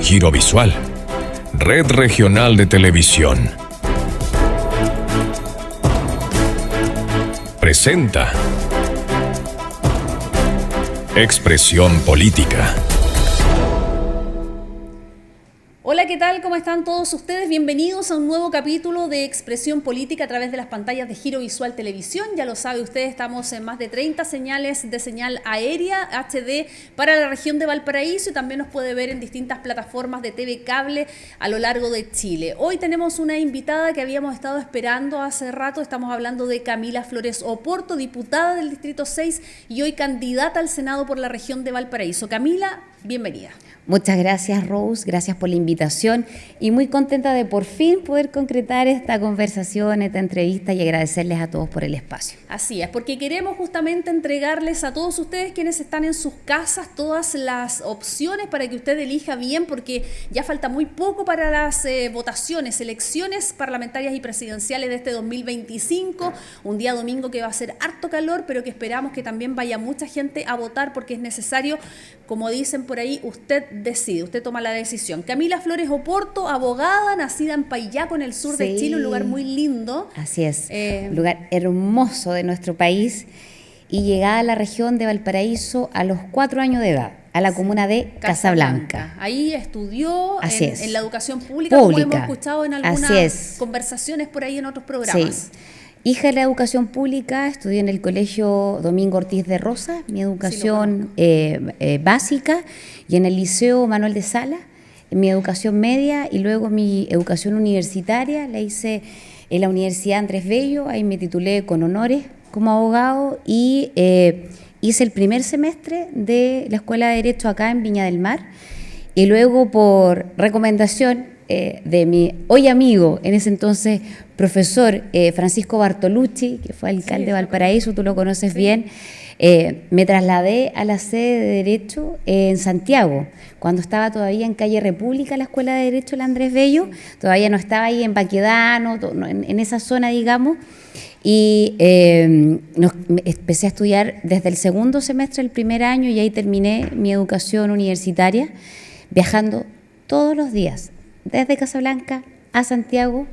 Girovisual, Red Regional de Televisión, presenta Expresión Política. Hola, ¿qué tal? ¿Cómo están todos ustedes? Bienvenidos a un nuevo capítulo de Expresión Política a través de las pantallas de Girovisual Televisión. Ya lo sabe usted, estamos en más de 30 señales de señal aérea HD para la región de Valparaíso y también nos puede ver en distintas plataformas de TV Cable a lo largo de Chile. Hoy tenemos una invitada que habíamos estado esperando hace rato. Estamos hablando de Camila Flores Oporto, diputada del Distrito 6 y hoy candidata al Senado por la región de Valparaíso. Camila, bienvenida. Muchas gracias, Rose, gracias por la invitación y muy contenta de por fin poder concretar esta conversación, esta entrevista y agradecerles a todos por el espacio. Así es, porque queremos justamente entregarles a todos ustedes quienes están en sus casas todas las opciones para que usted elija bien, porque ya falta muy poco para las votaciones, elecciones parlamentarias y presidenciales de este 2025, un día domingo que va a ser harto calor, pero que esperamos que también vaya mucha gente a votar porque es necesario, como dicen por ahí, usted decide, usted toma la decisión. Camila Flores Oporto, abogada, nacida en Paillaco, en el sur de Chile, un lugar muy lindo. Así es, un lugar hermoso de nuestro país y llegada a la región de Valparaíso a los 4 años de edad, a la comuna de Casablanca. Ahí estudió en la educación pública, como hemos escuchado en algunas conversaciones por ahí en otros programas. Sí. Hija de la educación pública, estudié en el Colegio Domingo Ortiz de Rosa, mi educación básica, y en el Liceo Manuel de Sala, mi educación media, y luego mi educación universitaria la hice en la Universidad Andrés Bello. Ahí me titulé con honores como abogado y hice el primer semestre de la Escuela de Derecho acá en Viña del Mar, y luego por recomendación de mi hoy amigo, en ese entonces profesor Francisco Bartolucci, que fue alcalde de Valparaíso, tú lo conoces bien, me trasladé a la sede de Derecho en Santiago, cuando estaba todavía en Calle República la Escuela de Derecho de Andrés Bello, todavía no estaba ahí en Baquedano, en esa zona, digamos, y empecé a estudiar desde el segundo semestre del primer año y ahí terminé mi educación universitaria, viajando todos los días, desde Casablanca a Santiago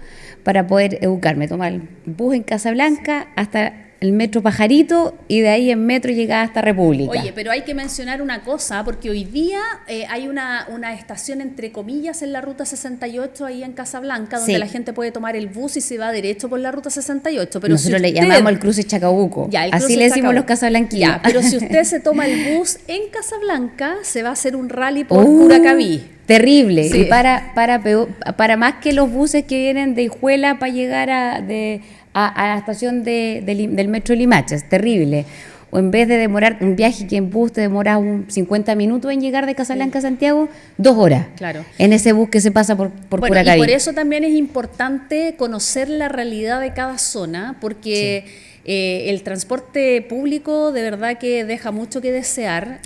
para poder educarme, tomar el bus en Casablanca hasta el metro Pajarito y de ahí en metro llegar hasta República. Oye, pero hay que mencionar una cosa, porque hoy día hay una estación entre comillas en la Ruta 68 ahí en Casablanca, donde la gente puede tomar el bus y se va derecho por la Ruta 68. Pero nosotros le llamamos el cruce Chacabuco, así le decimos los casablanquinos. Pero si usted se toma el bus en Casablanca, se va a hacer un rally por Curacaví. Terrible, y para más que los buses que vienen de Hijuela para llegar a la estación del metro Limache, es terrible. O en vez de demorar un viaje que en bus te demora 50 minutos en llegar de Casablanca a Santiago, 2 horas. Claro. En ese bus que se pasa por Curacaví. Y por eso también es importante conocer la realidad de cada zona, porque el transporte público de verdad que deja mucho que desear,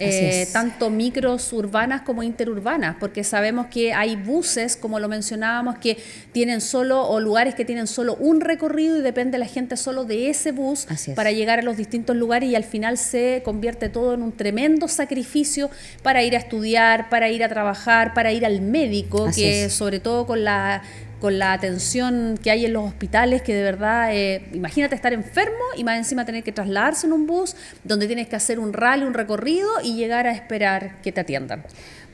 tanto micros urbanas como interurbanas, porque sabemos que hay buses, como lo mencionábamos, que tienen o lugares que tienen solo un recorrido y depende la gente solo de ese bus para llegar a los distintos lugares, y al final se convierte todo en un tremendo sacrificio para ir a estudiar, para ir a trabajar, para ir al médico, sobre todo con la atención que hay en los hospitales, que de verdad, imagínate estar enfermo y más encima tener que trasladarse en un bus donde tienes que hacer un rally, un recorrido y llegar a esperar que te atiendan.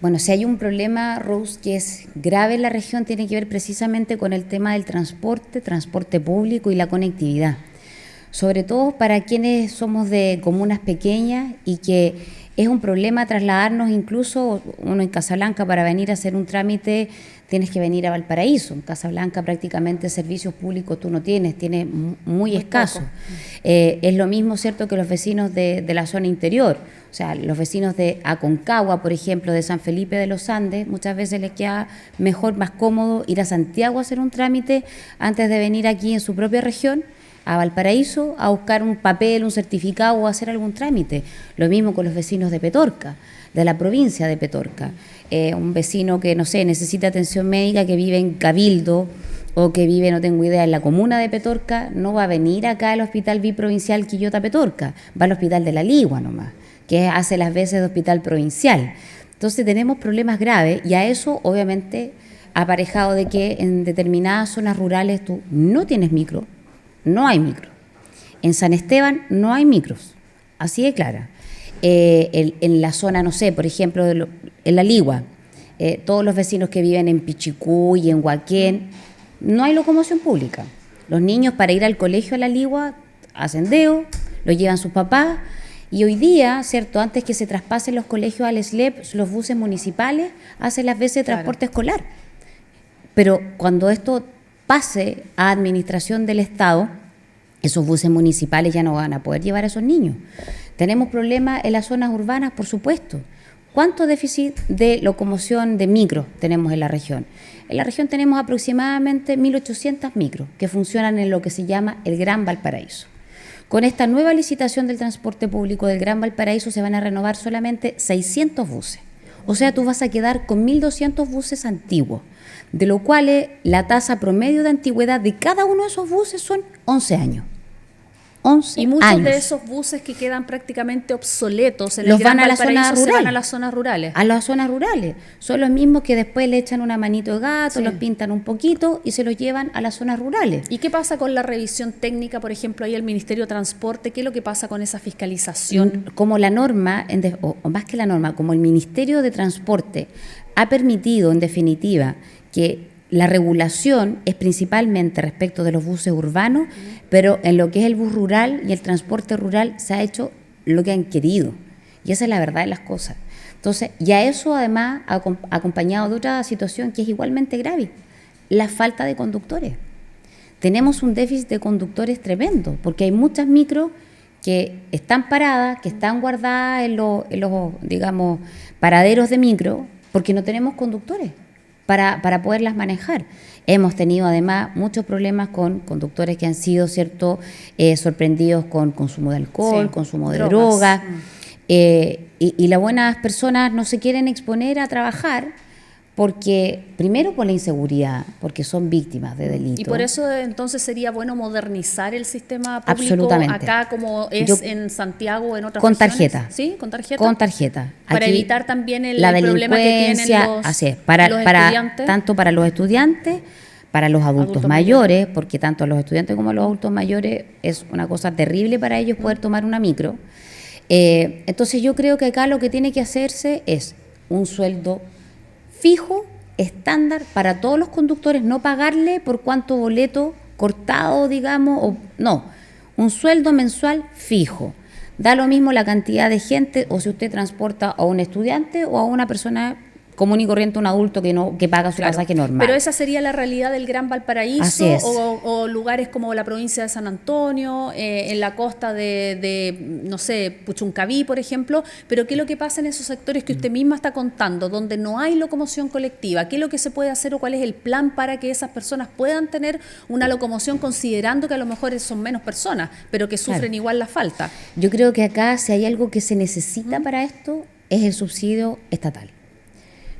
Bueno, si hay un problema, Rose, que es grave en la región, tiene que ver precisamente con el tema del transporte público y la conectividad. Sobre todo para quienes somos de comunas pequeñas y que es un problema trasladarnos, incluso uno en Casablanca para venir a hacer un trámite tienes que venir a Valparaíso. En Casablanca prácticamente servicios públicos tú no tienes muy escaso. Es lo mismo, ¿cierto?, que los vecinos de la zona interior. O sea, los vecinos de Aconcagua, por ejemplo, de San Felipe de los Andes, muchas veces les queda mejor, más cómodo ir a Santiago a hacer un trámite antes de venir aquí en su propia región a Valparaíso a buscar un papel, un certificado o hacer algún trámite. Lo mismo con los vecinos de Petorca, de la provincia de Petorca. Un vecino que, no sé, necesita atención médica, que vive en Cabildo o que vive, no tengo idea, en la comuna de Petorca, no va a venir acá al Hospital Biprovincial Quillota Petorca, va al Hospital de La Ligua nomás, que hace las veces de hospital provincial. Entonces tenemos problemas graves y a eso obviamente aparejado de que en determinadas zonas rurales tú no tienes micro, no hay micro. En San Esteban no hay micros, así de clara. En la zona, no sé, por ejemplo, en La Ligua, todos los vecinos que viven en Pichicú y en Huaquén, no hay locomoción pública. Los niños para ir al colegio a La Ligua hacen deo, lo llevan sus papás, y hoy día, ¿cierto?, antes que se traspasen los colegios al SLEP, los buses municipales hacen las veces de transporte escolar. Pero cuando esto pase a administración del Estado, esos buses municipales ya no van a poder llevar a esos niños. Tenemos problemas en las zonas urbanas, por supuesto. ¿Cuánto déficit de locomoción de micros tenemos en la región? En la región tenemos aproximadamente 1.800 micros que funcionan en lo que se llama el Gran Valparaíso. Con esta nueva licitación del transporte público del Gran Valparaíso se van a renovar solamente 600 buses. O sea, tú vas a quedar con 1.200 buses antiguos, de lo cual la tasa promedio de antigüedad de cada uno de esos buses son 11 años. 11 y muchos años. de esos buses que quedan prácticamente obsoletos en Los el Gran van a las zonas Valparaíso se van rurales. a las zonas rurales. A las zonas rurales. Son los mismos que después le echan una manito de gato, Sí. los pintan un poquito y se los llevan a las zonas rurales. ¿Y qué pasa con la revisión técnica, por ejemplo, ahí el Ministerio de Transporte? ¿Qué es lo que pasa con esa fiscalización? Como la norma, o más que la norma, como el Ministerio de Transporte ha permitido, en definitiva, que la regulación es principalmente respecto de los buses urbanos, pero en lo que es el bus rural y el transporte rural se ha hecho lo que han querido. Y esa es la verdad de las cosas. Entonces, y a eso además acompañado de otra situación que es igualmente grave, la falta de conductores. Tenemos un déficit de conductores tremendo, porque hay muchas micros que están paradas, que están guardadas en los, digamos, paraderos de micro, porque no tenemos conductores para poderlas manejar. Hemos tenido además muchos problemas con conductores que han sido, ¿cierto?, sorprendidos con consumo de alcohol, Sí, consumo de drogas. drogas. Y las buenas personas no se quieren exponer a trabajar porque, primero por la inseguridad, porque son víctimas de delitos. Y por eso entonces sería bueno modernizar el sistema público Absolutamente. acá como es Yo- en Santiago o en otras con regiones. tarjeta. ¿Sí? ¿Con tarjeta? Con tarjeta. Para Aquí, evitar también el la problema que tienen delincuencia, los, así es, los estudiantes. tanto para los estudiantes, para los adultos mayores, porque tanto a los estudiantes como a los adultos mayores es una cosa terrible para ellos poder tomar una micro. Entonces yo creo que acá lo que tiene que hacerse es un sueldo fijo, estándar para todos los conductores, no pagarle por cuánto boleto cortado, digamos, o no, un sueldo mensual fijo. Da lo mismo la cantidad de gente o si usted transporta a un estudiante o a una persona común y corriente, un adulto que paga su Claro. pasaje normal. Pero esa sería la realidad del Gran Valparaíso Así es. o lugares como la provincia de San Antonio, en la costa de, no sé, Puchuncaví, por ejemplo. Pero ¿qué es lo que pasa en esos sectores que usted misma está contando, donde no hay locomoción colectiva? ¿Qué es lo que se puede hacer o cuál es el plan para que esas personas puedan tener una locomoción considerando que a lo mejor son menos personas, pero que sufren Claro. igual la falta? Yo creo que acá, si hay algo que se necesita para esto, es el subsidio estatal.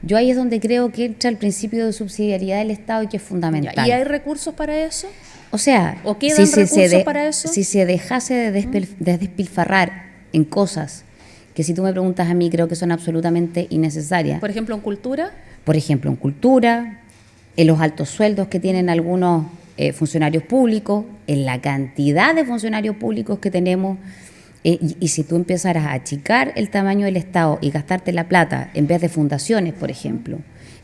Yo ahí es donde creo que entra el principio de subsidiariedad del Estado y que es fundamental. ¿Y hay recursos para eso? O sea, ¿O quedan recursos para eso? si se dejase de despilfarrar en cosas que si tú me preguntas a mí creo que son absolutamente innecesarias. Por ejemplo, en cultura. Por ejemplo, en cultura, en los altos sueldos que tienen algunos funcionarios públicos, en la cantidad de funcionarios públicos que tenemos. Y si tú empezaras a achicar el tamaño del Estado y gastarte la plata en vez de fundaciones, por ejemplo,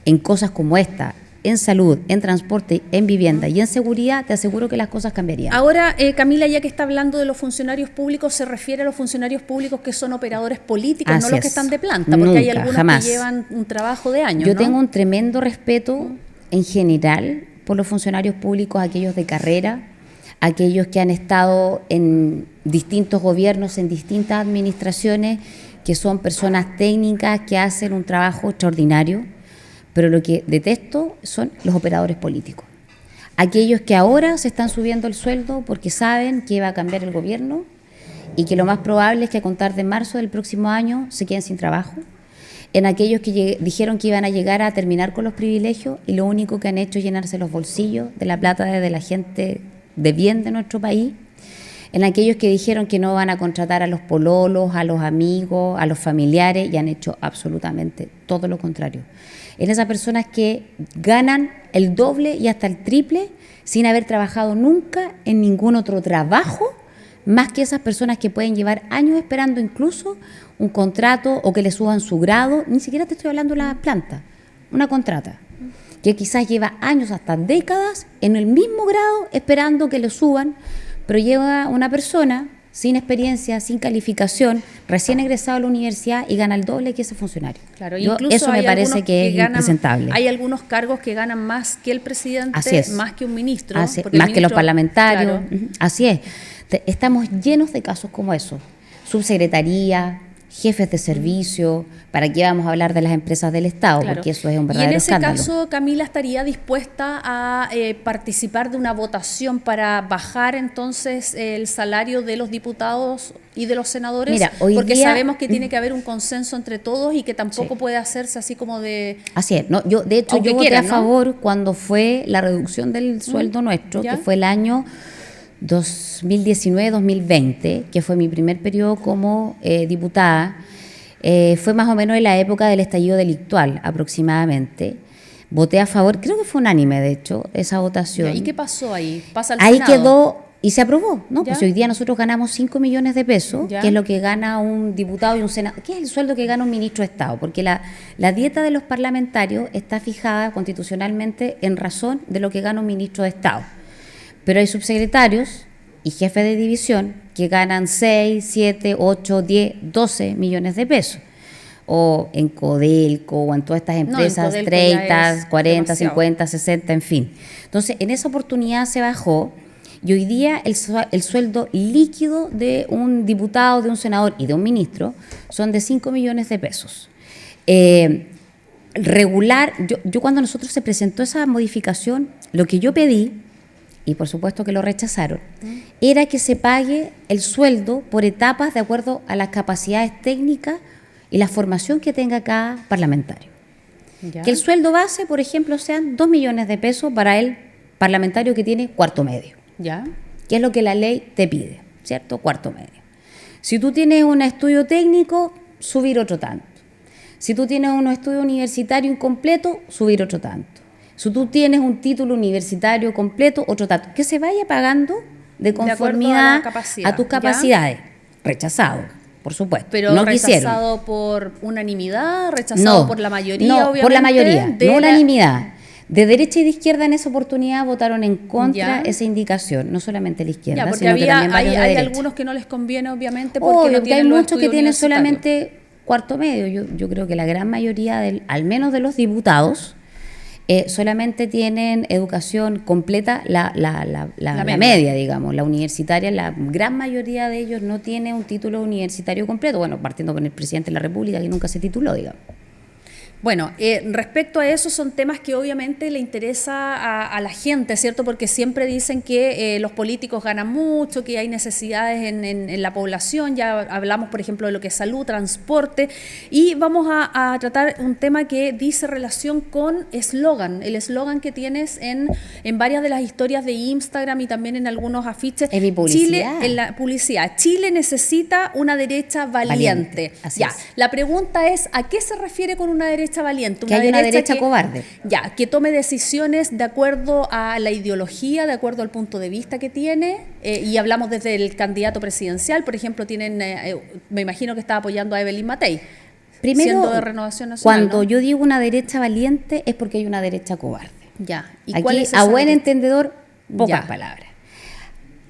en cosas como esta, en salud, en transporte, en vivienda y en seguridad, te aseguro que las cosas cambiarían. Ahora, Camila, ya que está hablando de los funcionarios públicos, se refiere a los funcionarios públicos que son operadores políticos, Así no los que es. están de planta, porque hay Nunca, algunos jamás. que llevan un trabajo de años, Yo ¿no? tengo un tremendo respeto en general por los funcionarios públicos, aquellos de carrera, aquellos que han estado en distintos gobiernos, en distintas administraciones, que son personas técnicas que hacen un trabajo extraordinario, pero lo que detesto son los operadores políticos. Aquellos que ahora se están subiendo el sueldo porque saben que va a cambiar el gobierno y que lo más probable es que a contar de marzo del próximo año se queden sin trabajo. En aquellos que dijeron que iban a llegar a terminar con los privilegios y lo único que han hecho es llenarse los bolsillos de la plata de la gente de bien de nuestro país. en aquellos que dijeron que no van a contratar a los pololos, a los amigos, a los familiares, y han hecho absolutamente todo lo contrario. En esas personas que ganan el doble y hasta el triple sin haber trabajado nunca en ningún otro trabajo, más que esas personas que pueden llevar años esperando incluso un contrato o que le suban su grado. Ni siquiera te estoy hablando de la planta, una contrata que quizás lleva años, hasta décadas, en el mismo grado esperando que le suban, pero llega una persona sin experiencia, sin calificación, recién egresado a la universidad y gana el doble que ese funcionario. Claro, incluso eso me parece que es impresentable. Hay algunos cargos que ganan más que el presidente, más que un ministro. Más que los parlamentarios. Claro. Así es. Estamos llenos de casos como esos. Subsecretaría, jefes de servicio, ¿para qué vamos a hablar de las empresas del Estado? Claro. Porque eso es un verdadero escándalo. Y en ese caso, Camila estaría dispuesta a participar de una votación para bajar entonces el salario de los diputados y de los senadores. Mira, hoy porque día, sabemos que tiene que haber un consenso entre todos y que tampoco puede hacerse así como de... Así es. No, yo voté a favor cuando fue la reducción del sueldo nuestro, ¿ya? Que fue el año 2019-2020, que fue mi primer periodo como diputada. Fue más o menos en la época del estallido delictual, aproximadamente. Voté a favor, creo que fue unánime, de hecho, esa votación. ¿Y qué pasó ahí? ¿Pasa al ahí Senado? Quedó y se aprobó, ¿no? Pues hoy día nosotros ganamos 5 millones de pesos, que es lo que gana un diputado y un senador, que es el sueldo que gana un ministro de Estado, porque la dieta de los parlamentarios está fijada constitucionalmente en razón de lo que gana un ministro de Estado. Pero hay subsecretarios y jefes de división que ganan 6, 7, 8, 10, 12 millones de pesos. O en Codelco o en todas estas empresas, 30, 40, demasiado. 50, 60, en fin. Entonces, en esa oportunidad se bajó y hoy día el sueldo líquido de un diputado, de un senador y de un ministro son de 5 millones de pesos. Regular, yo cuando nosotros se presentó esa modificación, lo que yo pedí, y por supuesto que lo rechazaron, era que se pague el sueldo por etapas de acuerdo a las capacidades técnicas y la formación que tenga cada parlamentario. ¿Ya? Que el sueldo base, por ejemplo, sean 2 millones de pesos para el parlamentario que tiene cuarto medio. ¿Ya? Que es lo que la ley te pide, ¿cierto? Cuarto medio. Si tú tienes un estudio técnico, subir otro tanto. Si tú tienes un estudio universitario incompleto, subir otro tanto. Si tú tienes un título universitario completo, otro tanto. Que se vaya pagando de conformidad a tus capacidades. ¿Ya? Rechazado, por supuesto. Pero no rechazado quisieron. Por unanimidad, rechazado por la mayoría, obviamente. Por la mayoría, no unanimidad. De derecha y de izquierda en esa oportunidad votaron en contra esa indicación, no solamente la izquierda, porque sino que también varios de hay derecha. algunos que no les conviene, obviamente, porque no tienen hay muchos que tienen solamente cuarto medio. Yo creo que la gran mayoría, al menos de los diputados, solamente tienen educación completa, la media, digamos, la universitaria. La gran mayoría de ellos no tiene un título universitario completo, bueno, partiendo con el presidente de la República, que nunca se tituló, digamos. Bueno, respecto a eso son temas que obviamente le interesa a la gente, ¿cierto? Porque siempre dicen que los políticos ganan mucho, que hay necesidades en la población. Ya hablamos, por ejemplo, de lo que es salud, transporte, y vamos a tratar un tema que dice relación con eslogan, el eslogan que tienes en varias de las historias de Instagram y también en algunos afiches. En mi publicidad. Chile, en la publicidad. Chile necesita una derecha valiente. Así es. La pregunta es, ¿a qué se refiere con una derecha valiente? Que hay una derecha cobarde. Que tome decisiones de acuerdo a la ideología, de acuerdo al punto de vista que tiene, y hablamos desde el candidato presidencial, por ejemplo, me imagino que está apoyando a Evelyn Matei. Primero, siendo de Renovación Nacional, cuando yo digo una derecha valiente es porque hay una derecha cobarde. Ya. ¿Y aquí, cuál es a buen entendedor, pocas palabras.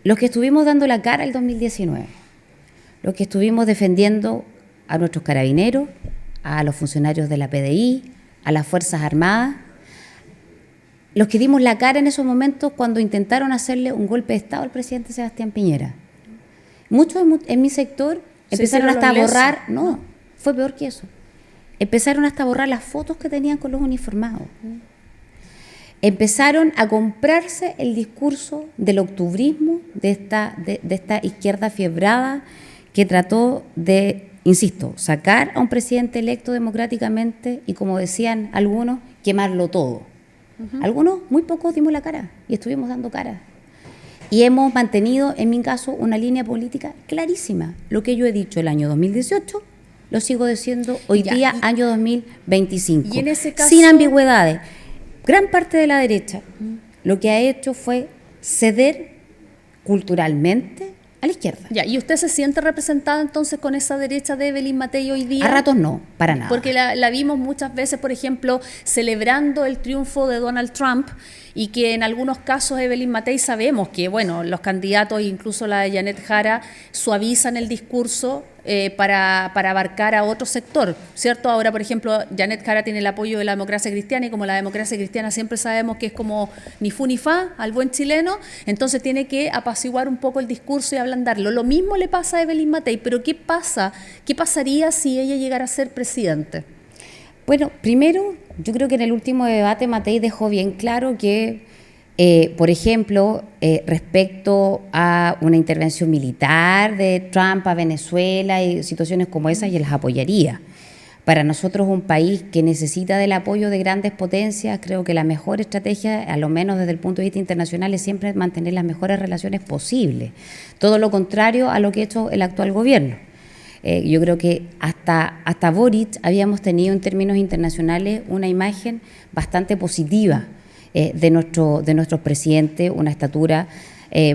Los que estuvimos dando la cara el 2019, los que estuvimos defendiendo a nuestros carabineros, a los funcionarios de la PDI, a las Fuerzas Armadas, los que dimos la cara en esos momentos cuando intentaron hacerle un golpe de Estado al presidente Sebastián Piñera. Muchos en mi sector empezaron hasta a borrar, no, fue peor que eso, empezaron hasta a borrar las fotos que tenían con los uniformados. Empezaron a comprarse el discurso del octubrismo, de esta izquierda fiebrada que trató de, insisto, sacar a un presidente electo democráticamente y, como decían algunos, quemarlo todo. Algunos, muy pocos, dimos la cara y estuvimos dando cara. Y hemos mantenido, en mi caso, una línea política clarísima. Lo que yo he dicho el año 2018, lo sigo diciendo hoy día, año 2025. Y en ese caso, sin ambigüedades. Gran parte de la derecha lo que ha hecho fue ceder culturalmente a la izquierda. Ya, ¿y usted se siente representada entonces con esa derecha de Evelyn Matei hoy día? A ratos no, para nada. Porque la vimos muchas veces, por ejemplo, celebrando el triunfo de Donald Trump, y que en algunos casos Evelyn Matei sabemos que, bueno, los candidatos, incluso la de Janet Jara, suavizan el discurso para abarcar a otro sector, ¿cierto? Ahora, por ejemplo, Janet Jara tiene el apoyo de la democracia cristiana, y como la democracia cristiana siempre sabemos que es como ni fu ni fa al buen chileno, entonces tiene que apaciguar un poco el discurso y ablandarlo. Lo mismo le pasa a Evelyn Matei, pero ¿qué pasa? ¿Qué pasaría si ella llegara a ser presidente? Bueno, primero, yo creo que en el último debate Matei dejó bien claro que, por ejemplo, respecto a una intervención militar de Trump a Venezuela y situaciones como esas, ella las apoyaría. Para nosotros, un país que necesita del apoyo de grandes potencias, creo que la mejor estrategia, a lo menos desde el punto de vista internacional, es siempre mantener las mejores relaciones posibles. Todo lo contrario a lo que ha hecho el actual gobierno. Yo creo que hasta Boric habíamos tenido en términos internacionales una imagen bastante positiva de nuestros presidentes, una estatura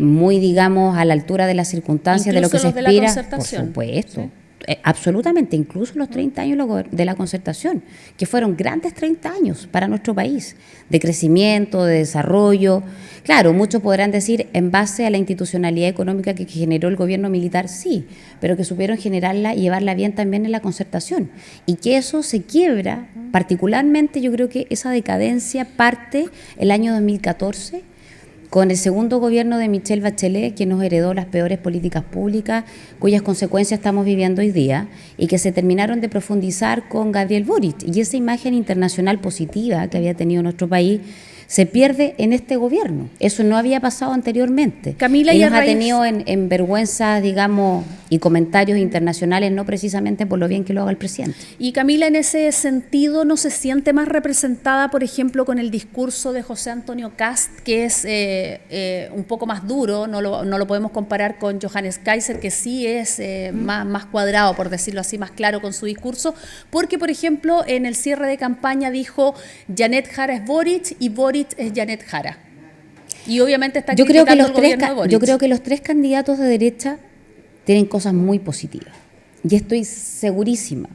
muy, digamos, a la altura de las circunstancias, incluso de lo que se de la espera. concertación. Por supuesto. ¿Sí? Absolutamente, incluso los 30 años de la concertación, que fueron grandes 30 años para nuestro país, de crecimiento, de desarrollo. Claro, muchos podrán decir, en base a la institucionalidad económica que generó el gobierno militar, sí, pero que supieron generarla y llevarla bien también en la concertación. Y que eso se quiebra, particularmente yo creo que esa decadencia parte el año 2014, con el segundo gobierno de Michelle Bachelet, que nos heredó las peores políticas públicas, cuyas consecuencias estamos viviendo hoy día, y que se terminaron de profundizar con Gabriel Boric. Y esa imagen internacional positiva que había tenido nuestro país se pierde en este gobierno. Eso no había pasado anteriormente. Camila, y nos ha tenido en vergüenza, digamos, y comentarios internacionales, no precisamente por lo bien que lo haga el presidente. Y Camila, en ese sentido, ¿no se siente más representada, por ejemplo, con el discurso de José Antonio Kast, que es un poco más duro? No lo podemos comparar con Johannes Kaiser, que sí es más cuadrado, por decirlo así, más claro con su discurso, porque, por ejemplo, en el cierre de campaña dijo Janet Jara es Boric y Boric es Janet Jara. Y obviamente está criticando el gobierno de Boric. Yo creo que los tres candidatos de derecha tienen cosas muy positivas. Y estoy segurísima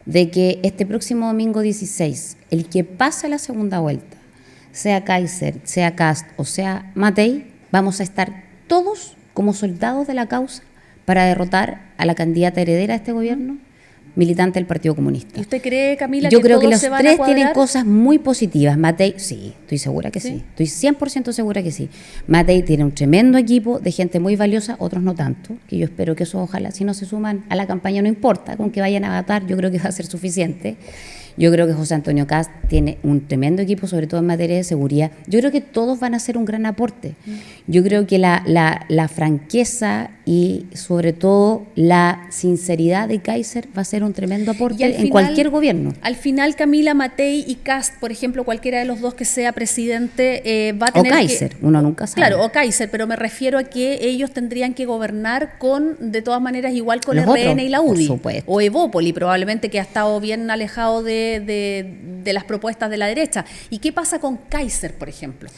de que este próximo domingo 16, el que pase la segunda vuelta, sea Kaiser, sea Kast o sea Matei, vamos a estar todos como soldados de la causa para derrotar a la candidata heredera de este gobierno, militante del Partido Comunista. ¿Y usted cree, Camila, yo que creo que todos los se van tres a cuadrar? tienen cosas muy positivas. Matei, sí, estoy segura que sí. Estoy 100% segura que sí. Matei tiene un tremendo equipo de gente muy valiosa, otros no tanto, que yo espero que eso, ojalá, si no se suman a la campaña, no importa, con que vayan a votar, yo creo que va a ser suficiente. Yo creo que José Antonio Kast tiene un tremendo equipo, sobre todo en materia de seguridad. Yo creo que todos van a hacer un gran aporte. Yo creo que la franqueza y sobre todo la sinceridad de Kaiser va a ser un tremendo aporte en cualquier gobierno. Al final, Camila, Matei y Kast, por ejemplo, cualquiera de los dos que sea presidente, va a tener o Kaiser, uno nunca sabe. Claro, o Kaiser, pero me refiero a que ellos tendrían que gobernar con, de todas maneras, igual con los RN otros, y la UDI. por supuesto. O Evópoli, probablemente, que ha estado bien alejado de las propuestas de la derecha. ¿Y qué pasa con Kaiser, por ejemplo?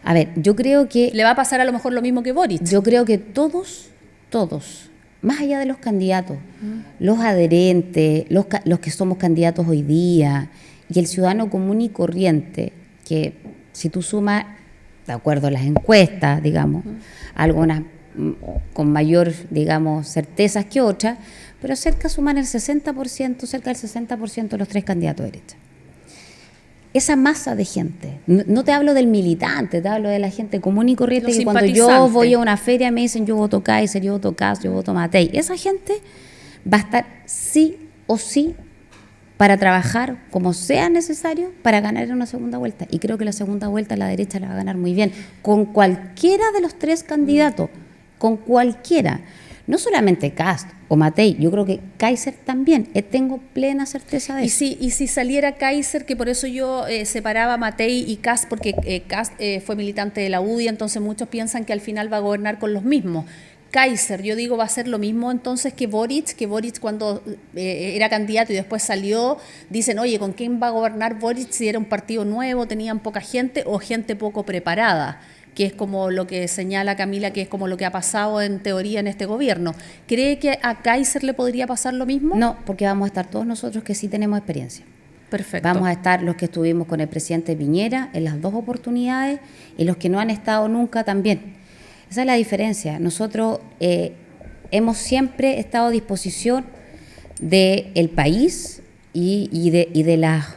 A ver, yo creo que... ¿Le va a pasar a lo mejor lo mismo que Boric? Yo creo que todos, más allá de los candidatos, los adherentes, los que somos candidatos hoy día, y el ciudadano común y corriente, que si tú sumas, de acuerdo a las encuestas, digamos, algunas con mayor, digamos, certezas que otras, pero suman el 60%, cerca del 60% de los tres candidatos de derecha. Esa masa de gente, no te hablo del militante, te hablo de la gente común y corriente, que cuando yo voy a una feria me dicen yo voto Kaiser, yo voto Kast, yo voto Matei. Esa gente va a estar sí o sí para trabajar como sea necesario para ganar en una segunda vuelta. Y creo que la segunda vuelta la derecha la va a ganar muy bien, con cualquiera de los tres candidatos, con cualquiera. No solamente Kast o Matei, yo creo que Kaiser también, tengo plena certeza de eso. Y si saliera Kaiser, que por eso yo separaba a Matei y Kast, porque Kast fue militante de la UDI, entonces muchos piensan que al final va a gobernar con los mismos. Kaiser, yo digo, va a ser lo mismo entonces que Boric cuando era candidato y después salió, dicen, oye, ¿con quién va a gobernar Boric si era un partido nuevo, tenían poca gente o gente poco preparada? Que es como lo que señala Camila, que es como lo que ha pasado en teoría en este gobierno. ¿Cree que a Kaiser le podría pasar lo mismo? No, porque vamos a estar todos nosotros que sí tenemos experiencia. Perfecto. Vamos a estar los que estuvimos con el presidente Piñera en las 2 oportunidades y los que no han estado nunca también. Esa es la diferencia. Nosotros hemos siempre estado a disposición del país y de las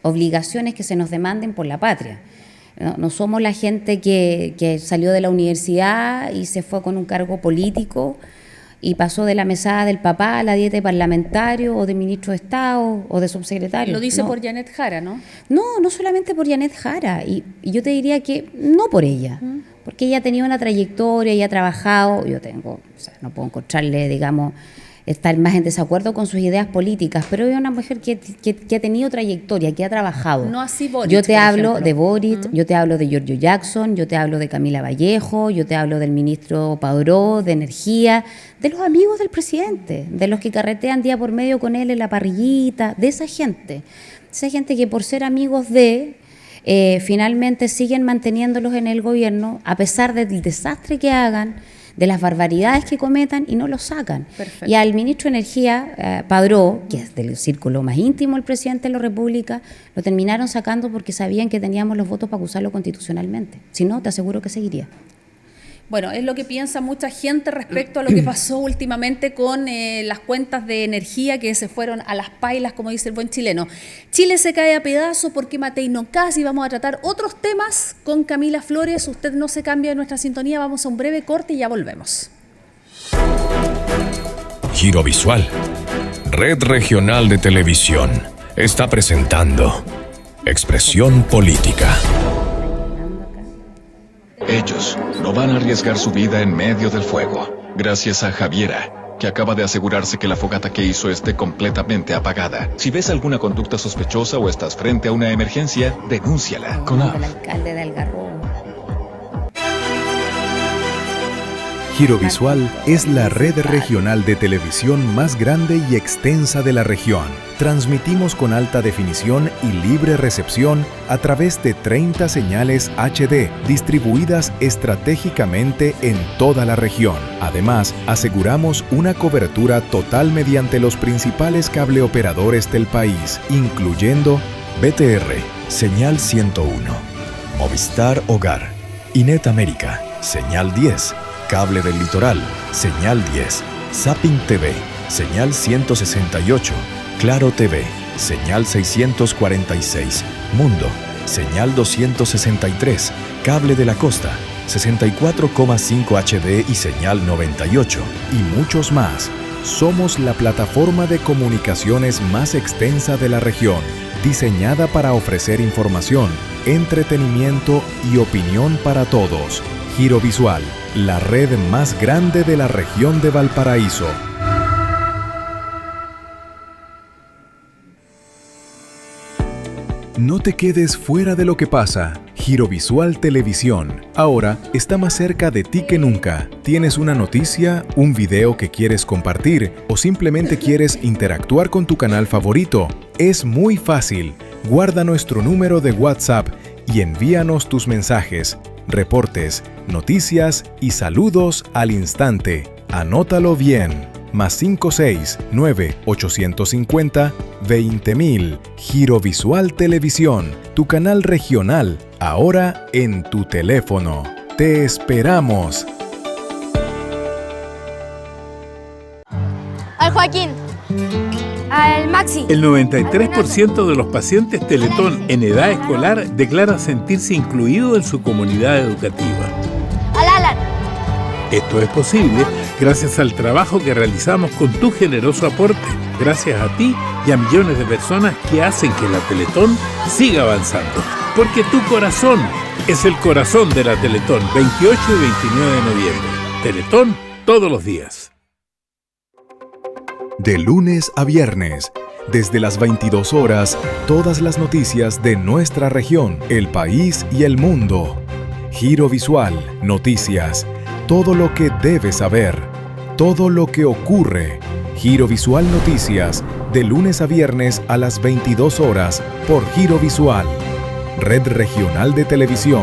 obligaciones que se nos demanden por la patria. No somos la gente que salió de la universidad y se fue con un cargo político y pasó de la mesada del papá a la dieta de parlamentario o de ministro de Estado o de subsecretario. Lo dice por Janet Jara, ¿no? No solamente por Janet Jara. Y yo te diría que no por ella, porque ella ha tenido una trayectoria y ha trabajado. No puedo encontrarle, digamos, estar más en desacuerdo con sus ideas políticas, pero es una mujer que ha tenido trayectoria, que ha trabajado. No así Boric. Yo te hablo de Boric, yo te hablo de Giorgio Jackson, yo te hablo de Camila Vallejo, yo te hablo del ministro Padró, de Energía, de los amigos del presidente, de los que carretean día por medio con él en la parrillita, de esa gente que por ser amigos finalmente siguen manteniéndolos en el gobierno, a pesar del desastre que hagan, de las barbaridades que cometan y no los sacan. Perfecto. Y al ministro de Energía, Padró, que es del círculo más íntimo del presidente de la República, lo terminaron sacando porque sabían que teníamos los votos para acusarlo constitucionalmente. Si no, te aseguro que seguiría. Bueno, es lo que piensa mucha gente respecto a lo que pasó últimamente con las cuentas de energía que se fueron a las pailas, como dice el buen chileno. Chile se cae a pedazos porque Matei no casi. Vamos a tratar otros temas con Camila Flores. Usted no se cambia de nuestra sintonía. Vamos a un breve corte y ya volvemos. Giro Visual. Red Regional de Televisión está presentando Expresión Política. Ellos no van a arriesgar su vida en medio del fuego, gracias a Javiera, que acaba de asegurarse que la fogata que hizo esté completamente apagada. Si ves alguna conducta sospechosa o estás frente a una emergencia, denúnciala. CONAF. El alcalde de Algarrobo. Giro Visual es la red regional de televisión más grande y extensa de la región. Transmitimos con alta definición y libre recepción a través de 30 señales HD distribuidas estratégicamente en toda la región. Además, aseguramos una cobertura total mediante los principales cableoperadores del país, incluyendo BTR, Señal 101, Movistar Hogar, Inet América, Señal 10, Cable del Litoral, Señal 10, Zapping TV, Señal 168, Claro TV, Señal 646, Mundo, Señal 263, Cable de la Costa, 64,5 HD y Señal 98, y muchos más. Somos la plataforma de comunicaciones más extensa de la región, diseñada para ofrecer información, entretenimiento y opinión para todos. Giro Visual, la red más grande de la región de Valparaíso. No te quedes fuera de lo que pasa. Giro Visual Televisión. Ahora está más cerca de ti que nunca. ¿Tienes una noticia, un video que quieres compartir o simplemente quieres interactuar con tu canal favorito? Es muy fácil. Guarda nuestro número de WhatsApp y envíanos tus mensajes, reportes, noticias y saludos al instante. Anótalo bien. +56 9 850 20000. Giro Visual Televisión, tu canal regional, ahora en tu teléfono. ¡Te esperamos! Al Joaquín. Al Maxi. El 93% de los pacientes Teletón en edad escolar declara sentirse incluido en su comunidad educativa. Al Alan. Esto es posible gracias al trabajo que realizamos con tu generoso aporte, gracias a ti y a millones de personas que hacen que la Teletón siga avanzando. Porque tu corazón es el corazón de la Teletón, 28 y 29 de noviembre. Teletón todos los días. De lunes a viernes, desde las 22 horas, todas las noticias de nuestra región, el país y el mundo. Giro Visual, noticias, todo lo que debes saber, todo lo que ocurre. Giro Visual Noticias, de lunes a viernes a las 22 horas por Giro Visual, Red Regional de Televisión.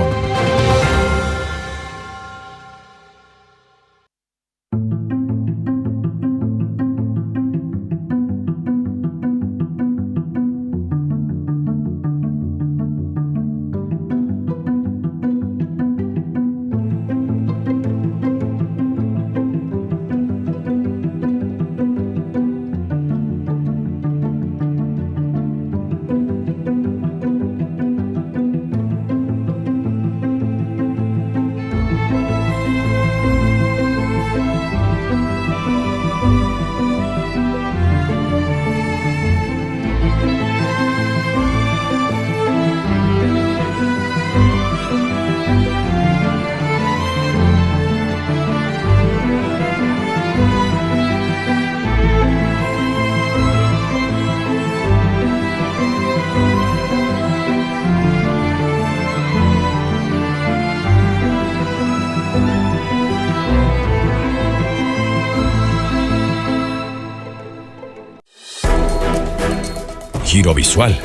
Giro Visual,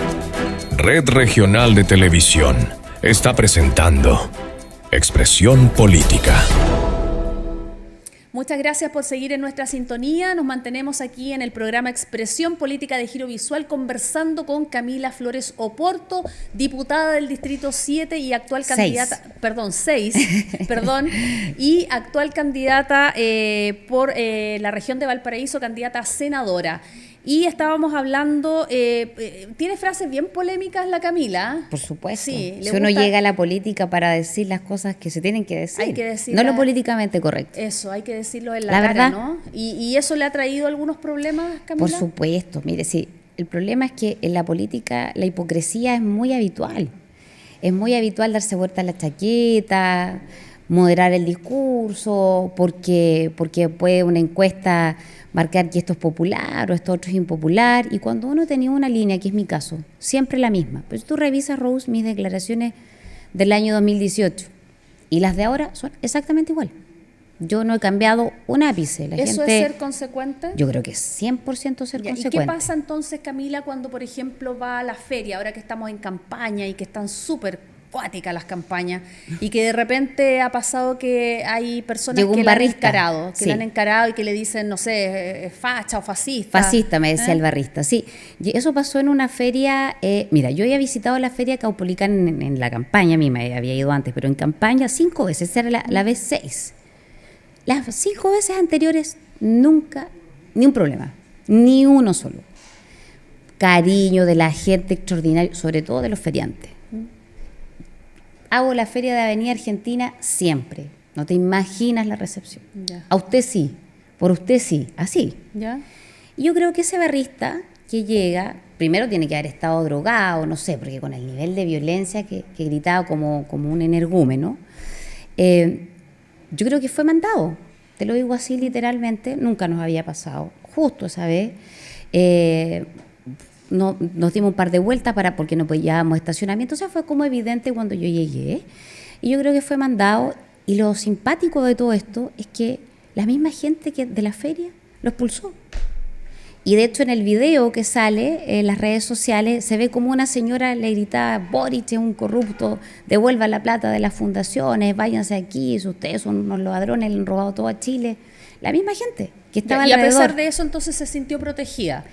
Red Regional de Televisión, está presentando Expresión Política. Muchas gracias por seguir en nuestra sintonía. Nos mantenemos aquí en el programa Expresión Política de Giro Visual conversando con Camila Flores Oporto, diputada del Distrito 7 y actual candidata, 6, y actual candidata por la región de Valparaíso, candidata a senadora. Y estábamos hablando, tiene frases bien polémicas la Camila. Por supuesto. Sí, si uno llega a la política para decir las cosas que se tienen que decir, hay que decirla, no lo políticamente correcto. Eso, hay que decirlo en la cara, verdad, ¿no? ¿Y eso le ha traído algunos problemas, Camila? Por supuesto. Mire, sí, el problema es que en la política la hipocresía es muy habitual. Es muy habitual darse vuelta a la chaqueta, moderar el discurso, porque puede una encuesta marcar que esto es popular o esto otro es impopular, y cuando uno tenía una línea, que es mi caso, siempre la misma. Pues tú revisas, Rose, mis declaraciones del año 2018 y las de ahora son exactamente igual. Yo no he cambiado un ápice. ¿Eso es ser consecuente? Yo creo que es 100% ser consecuente. ¿Y qué pasa entonces, Camila, cuando, por ejemplo, va a la feria, ahora que estamos en campaña y que están súper cuáticas las campañas, y que de repente ha pasado que hay personas que la han encarado y que le dicen, no sé, facha o fascista? Fascista, me decía el barrista, sí. Y eso pasó en una feria, mira, yo había visitado la feria Caupolicán en la campaña, a mí me había ido antes, pero en campaña 5 veces, esa era la vez 6. Las 5 veces anteriores, nunca, ni un problema, ni uno solo. Cariño de la gente extraordinario, sobre todo de los feriantes. Hago la feria de Avenida Argentina siempre. No te imaginas la recepción. Ya. A usted sí, por usted sí, así. Ya. Y yo creo que ese barrista que llega, primero tiene que haber estado drogado, no sé, porque con el nivel de violencia que gritaba como un energúmeno, yo creo que fue mandado. Te lo digo así literalmente, nunca nos había pasado. Justo esa vez, no, nos dimos un par de vueltas porque no llevábamos estacionamiento, o sea, fue como evidente cuando yo llegué, y yo creo que fue mandado. Y lo simpático de todo esto es que la misma gente que de la feria lo expulsó. Y de hecho en el video que sale en las redes sociales se ve como una señora le gritaba: Boric es un corrupto, devuelva la plata de las fundaciones, váyanse aquí, ustedes son unos ladrones, le han robado todo a Chile. La misma gente que estaba alrededor. Y a pesar de eso entonces se sintió protegida.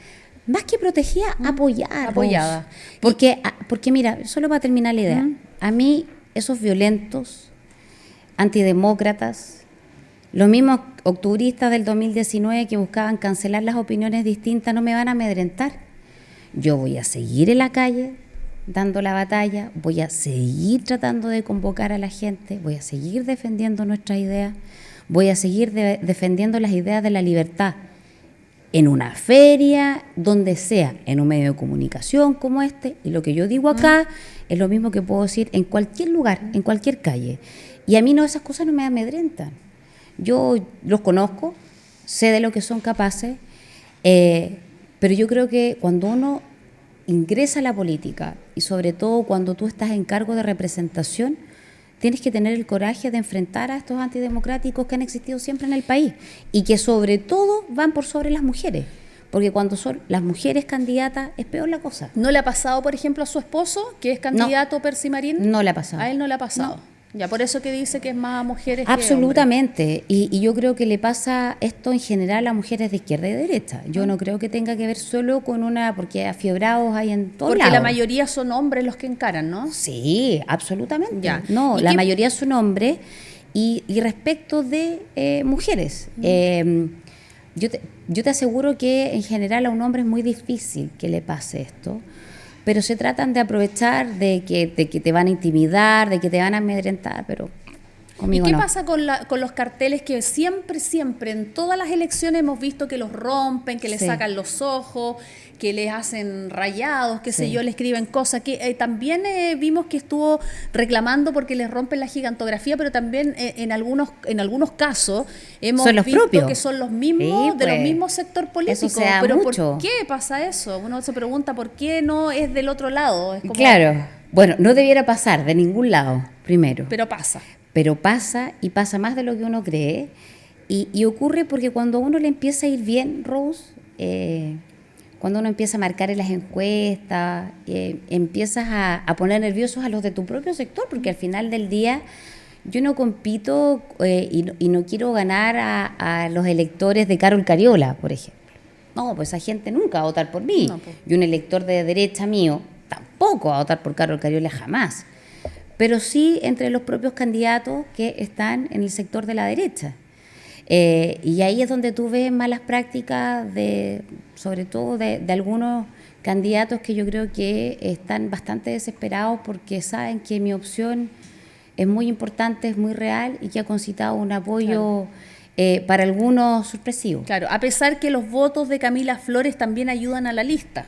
Más que protegida, apoyada. Porque mira, solo para terminar la idea, a mí esos violentos, antidemócratas, los mismos octubristas del 2019 que buscaban cancelar las opiniones distintas, no me van a amedrentar. Yo voy a seguir en la calle dando la batalla, voy a seguir tratando de convocar a la gente, voy a seguir defendiendo nuestras ideas, voy a seguir defendiendo las ideas de la libertad. En una feria, donde sea, en un medio de comunicación como este, y lo que yo digo acá es lo mismo que puedo decir en cualquier lugar, en cualquier calle. Y a mí esas cosas no me amedrentan. Yo los conozco, sé de lo que son capaces, Pero yo creo que cuando uno ingresa a la política y sobre todo cuando tú estás en cargo de representación, tienes que tener el coraje de enfrentar a estos antidemocráticos que han existido siempre en el país y que sobre todo van por sobre las mujeres. Porque cuando son las mujeres candidatas es peor la cosa. ¿No le ha pasado, por ejemplo, a su esposo, que es candidato Percy Marín? No le ha pasado. A él no le ha pasado. No. Ya, por eso que dice que es más a mujeres Absolutamente. Que hombres. Y yo creo que le pasa esto en general a mujeres de izquierda y derecha. Yo no creo que tenga que ver solo con porque afiebrados hay en todos lados. Porque la mayoría son hombres los que encaran, ¿no? Sí, absolutamente. Ya. No, la mayoría son hombres y respecto de mujeres. Yo te aseguro que en general a un hombre es muy difícil que le pase esto, pero se tratan de aprovechar de que te van a intimidar, de que te van a amedrentar, pero conmigo no. ¿Y qué pasa con los carteles que siempre, en todas las elecciones hemos visto que los rompen, que les sacan los ojos, que les hacen rayados, qué sé yo, le escriben cosas, que también vimos que estuvo reclamando porque les rompen la gigantografía, pero también en algunos casos hemos visto propios. Que son los mismos, de los mismos sector político. Eso se da pero mucho. ¿por qué pasa eso? Uno se pregunta por qué no es del otro lado. Es como, claro, bueno, no debiera pasar de ningún lado, primero. Pero pasa. Pero pasa, y pasa más de lo que uno cree, y ocurre porque cuando a uno le empieza a ir bien, Rose, cuando uno empieza a marcar en las encuestas, empiezas a poner nerviosos a los de tu propio sector, porque al final del día yo no compito y no quiero ganar a los electores de Carol Cariola, por ejemplo. No, pues esa gente nunca va a votar por mí. No, pues. Y un elector de derecha mío tampoco va a votar por Carol Cariola jamás. Pero sí entre los propios candidatos que están en el sector de la derecha. Y ahí es donde tú ves malas prácticas, sobre todo de algunos candidatos que yo creo que están bastante desesperados porque saben que mi opción es muy importante, es muy real y que ha concitado un apoyo para algunos sorpresivo. Claro, a pesar que los votos de Camila Flores también ayudan a la lista.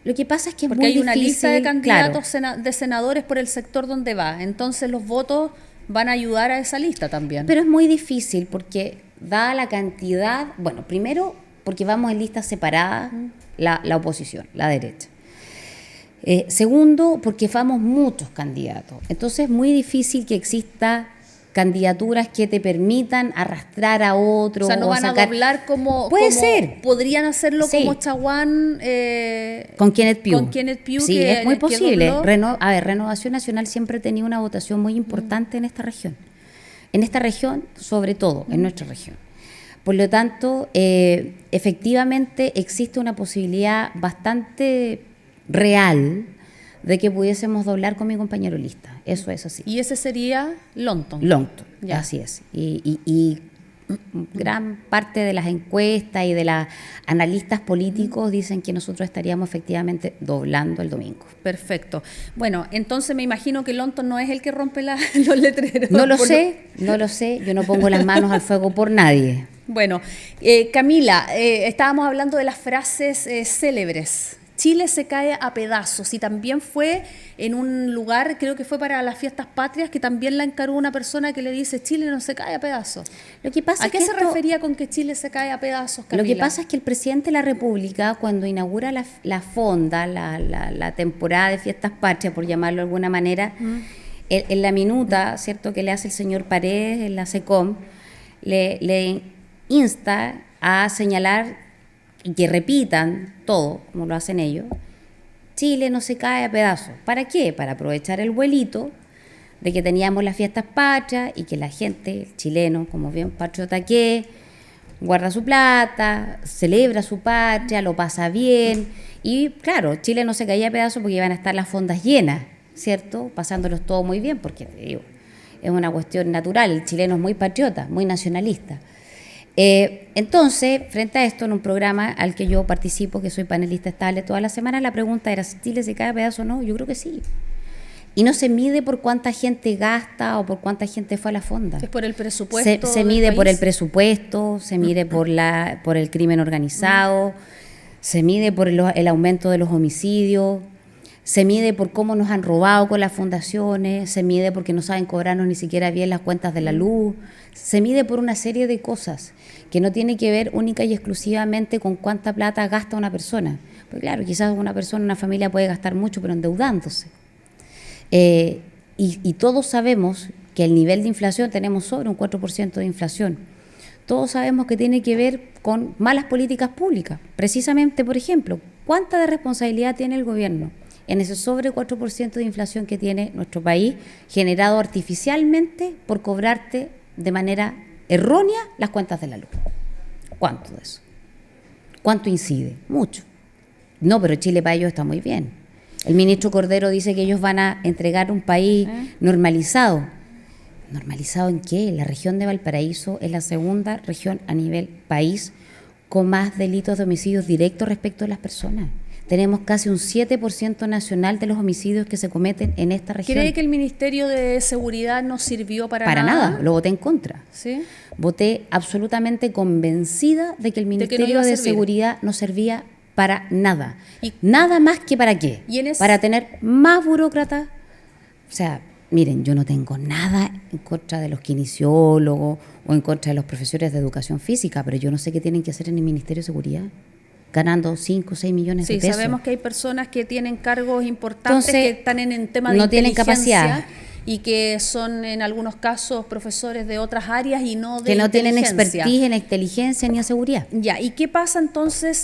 Lo que pasa es que porque es muy hay una difícil, lista de candidatos de senadores por el sector donde va. Entonces los votos van a ayudar a esa lista también. Pero es muy difícil porque dada la cantidad, bueno, primero porque vamos en listas separadas la oposición, la derecha. Segundo, porque vamos muchos candidatos. Entonces es muy difícil que exista candidaturas que te permitan arrastrar a otro. O sea, no van sacar... a doblar como... Puede ser. Podrían hacerlo como Chaguán... con Kenneth Pugh. Con Kenneth Pugh. Sí, es muy posible. Renovación Nacional siempre ha tenido una votación muy importante en esta región. En esta región, sobre todo, en nuestra región. Por lo tanto, efectivamente existe una posibilidad bastante real de que pudiésemos doblar con mi compañero lista. Eso es así. ¿Y ese sería Longton? Longton, ya. Así es. Y gran parte de las encuestas y de los analistas políticos dicen que nosotros estaríamos efectivamente doblando el domingo. Perfecto. Bueno, entonces me imagino que Longton no es el que rompe los letreros. No lo sé. Yo no pongo las manos al fuego por nadie. Bueno, Camila, estábamos hablando de las frases célebres. Chile se cae a pedazos, y también fue en un lugar, creo que fue para las fiestas patrias, que también la encaró una persona que le dice Chile no se cae a pedazos. Lo que pasa ¿A qué se refería con que Chile se cae a pedazos, Camila? Lo que pasa es que el presidente de la República, cuando inaugura la fonda, la temporada de fiestas patrias, por llamarlo de alguna manera, en la minuta, ¿cierto?, que le hace el señor Paredes en la SECOM, le insta a señalar y que repitan todo, como lo hacen ellos, Chile no se cae a pedazos. ¿Para qué? Para aprovechar el vuelito de que teníamos las fiestas patrias y que la gente, el chileno, como bien patriota que guarda su plata, celebra su patria, lo pasa bien. Y claro, Chile no se caía a pedazos porque iban a estar las fondas llenas, ¿cierto? Pasándolos todo muy bien, porque digo, es una cuestión natural. El chileno es muy patriota, muy nacionalista. Entonces, frente a esto, en un programa al que yo participo, que soy panelista estable toda la semana, la pregunta era si Chile se cae a pedazos o no. Yo creo que sí. Y no se mide por cuánta gente gasta o por cuánta gente fue a la fonda. Es por el presupuesto. Se mide por el presupuesto, se mide por el crimen organizado, se mide por el aumento de los homicidios, se mide por cómo nos han robado con las fundaciones, se mide porque no saben cobrarnos ni siquiera bien las cuentas de la luz, se mide por una serie de cosas que no tiene que ver única y exclusivamente con cuánta plata gasta una persona. Porque claro, quizás una persona, una familia puede gastar mucho, pero endeudándose. Y todos sabemos que el nivel de inflación, tenemos sobre un 4% de inflación. Todos sabemos que tiene que ver con malas políticas públicas. Precisamente, por ejemplo, ¿cuánta de responsabilidad tiene el gobierno en ese sobre 4% de inflación que tiene nuestro país, generado artificialmente por cobrarte de manera errónea las cuentas de la luz? ¿Cuánto de eso? ¿Cuánto incide? Mucho. No, pero Chile para ellos está muy bien. El ministro Cordero dice que ellos van a entregar un país normalizado. ¿Normalizado en qué? La región de Valparaíso es la segunda región a nivel país con más delitos de homicidios directos respecto a las personas. Tenemos casi un 7% nacional de los homicidios que se cometen en esta región. ¿Cree que el Ministerio de Seguridad no sirvió para nada? Para nada, lo voté en contra. ¿Sí? Voté absolutamente convencida de que el Ministerio de Seguridad no servía para nada. Nada más que para qué. Para tener más burócratas. O sea, miren, yo no tengo nada en contra de los kinesiólogos o en contra de los profesores de educación física, pero yo no sé qué tienen que hacer en el Ministerio de Seguridad, ganando 5 o 6 millones de pesos. Sí, sabemos que hay personas que tienen cargos importantes. Entonces, que están en tema de no inteligencia, tienen capacidad. Y que son en algunos casos profesores de otras áreas y no de que no tienen expertise en la inteligencia ni en seguridad. Ya, ¿y qué pasa entonces?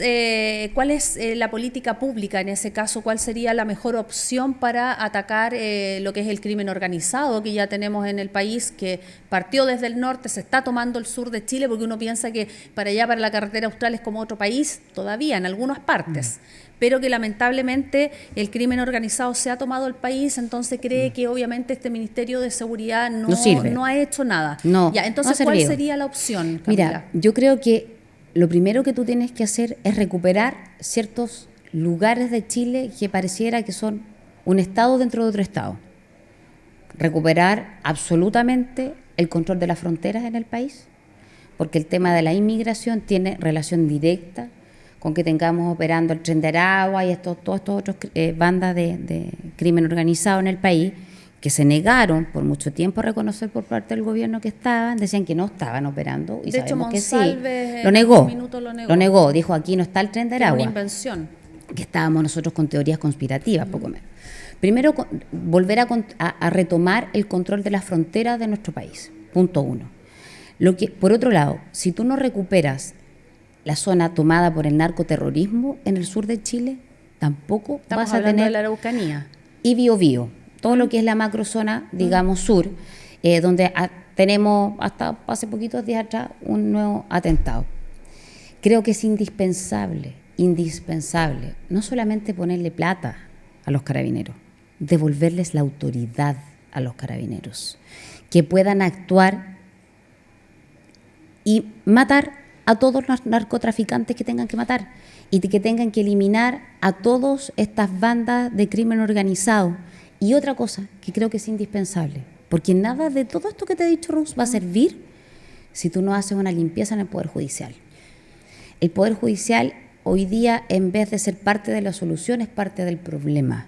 ¿Cuál es la política pública en ese caso? ¿Cuál sería la mejor opción para atacar lo que es el crimen organizado que ya tenemos en el país, que partió desde el norte, se está tomando el sur de Chile, porque uno piensa que para allá, para la carretera austral, es como otro país todavía en algunas partes? Pero que lamentablemente el crimen organizado se ha tomado el país, entonces cree que obviamente este Ministerio de Seguridad no ha hecho nada. No, ya, entonces, no ¿cuál sería la opción, Camila? Mira, yo creo que lo primero que tú tienes que hacer es recuperar ciertos lugares de Chile que pareciera que son un estado dentro de otro estado. Recuperar absolutamente el control de las fronteras en el país, porque el tema de la inmigración tiene relación directa con que tengamos operando el Tren de Aragua y todas estas otras bandas de crimen organizado en el país, que se negaron por mucho tiempo a reconocer por parte del gobierno que estaban, decían que no estaban operando, y de hecho, sabemos que sí. Lo negó, dijo, aquí no está el Tren de Aragua. Una invención. Que estábamos nosotros con teorías conspirativas, poco menos. Primero, volver a retomar el control de las fronteras de nuestro país, punto uno. Por otro lado, si tú no recuperas la zona tomada por el narcoterrorismo en el sur de Chile, tampoco vas a tener... de la Araucanía. Y Biobío, todo lo que es la macrozona, digamos, sur, donde tenemos hasta hace poquitos días atrás un nuevo atentado. Creo que es indispensable, no solamente ponerle plata a los carabineros, devolverles la autoridad a los carabineros, que puedan actuar y matar a todos los narcotraficantes que tengan que matar y que tengan que eliminar a todas estas bandas de crimen organizado. Y otra cosa que creo que es indispensable, porque nada de todo esto que te he dicho, Rose, va a servir si tú no haces una limpieza en el Poder Judicial. El Poder Judicial hoy día, en vez de ser parte de la solución, es parte del problema.